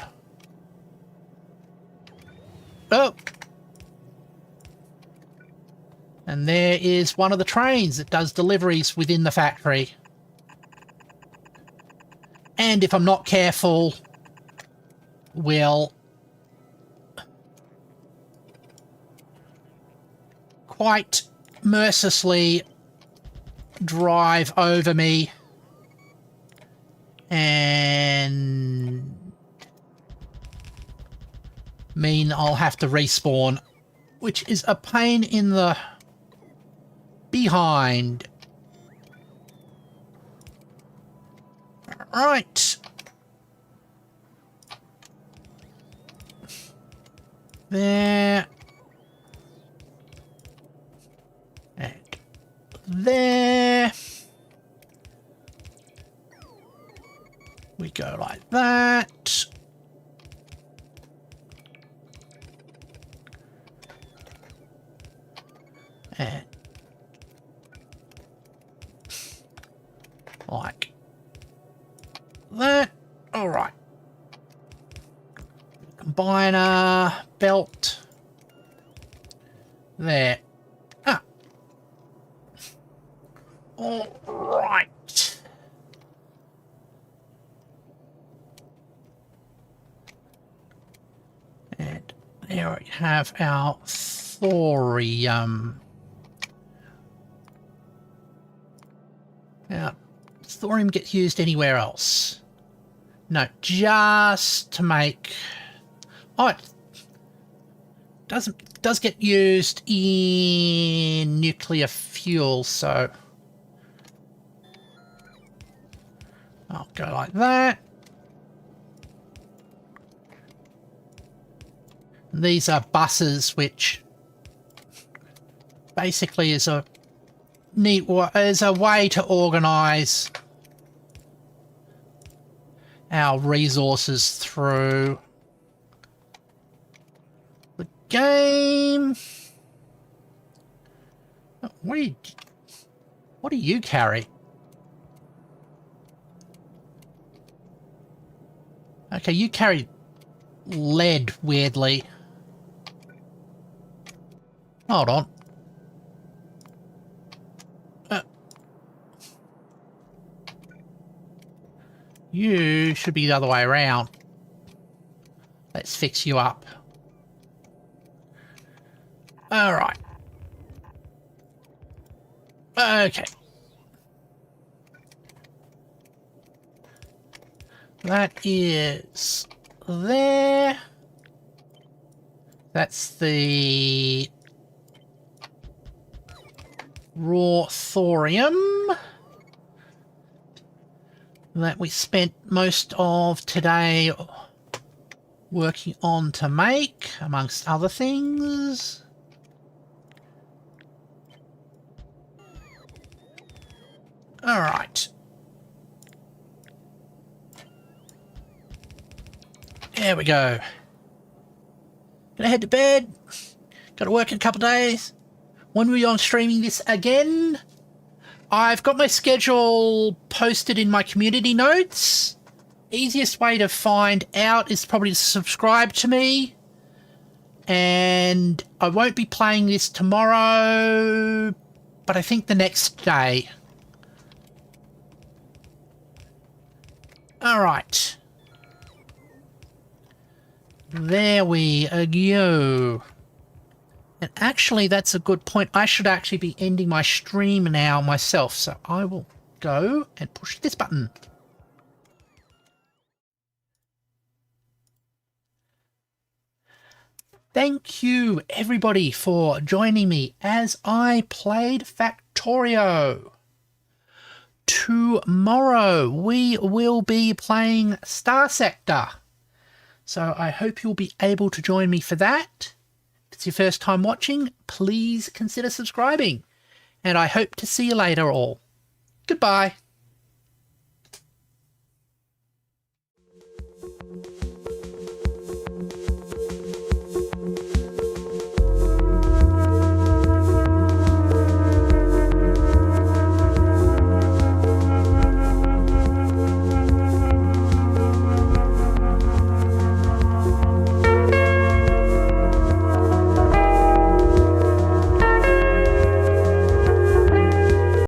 Oh! And there is one of the trains that does deliveries within the factory. And if I'm not careful, will quite mercilessly drive over me and mean I'll have to respawn, which is a pain in the behind. Right. There. And there. We go like that. And like that. All right. Combiner, belt. There. Ah. All right. And there we have our thorium. Now, does thorium get used anywhere else? No, just to make... Oh, it does get used in nuclear fuel, so... I'll go like that. And these are buses, which basically is a neat is a way to organise our resources through the game. What do you carry? Okay, you carry lead, weirdly. Hold on. You should be the other way around. Let's fix you up. All right. Okay. That is there. That's the raw thorium that we spent most of today working on to make, amongst other things. All right. There we go. Gonna head to bed. Gotta work in a couple of days. When we're on streaming this again, I've got my schedule posted in my community notes. Easiest way to find out is probably to subscribe to me. And I won't be playing this tomorrow, but I think the next day. All right. There we go. And actually, that's a good point. I should actually be ending my stream now myself. So I will go and push this button. Thank you, everybody, for joining me as I played Factorio. Tomorrow, we will be playing Star Sector. So I hope you'll be able to join me for that. If it's your first time watching, please consider subscribing. And I hope to see you later all. Goodbye.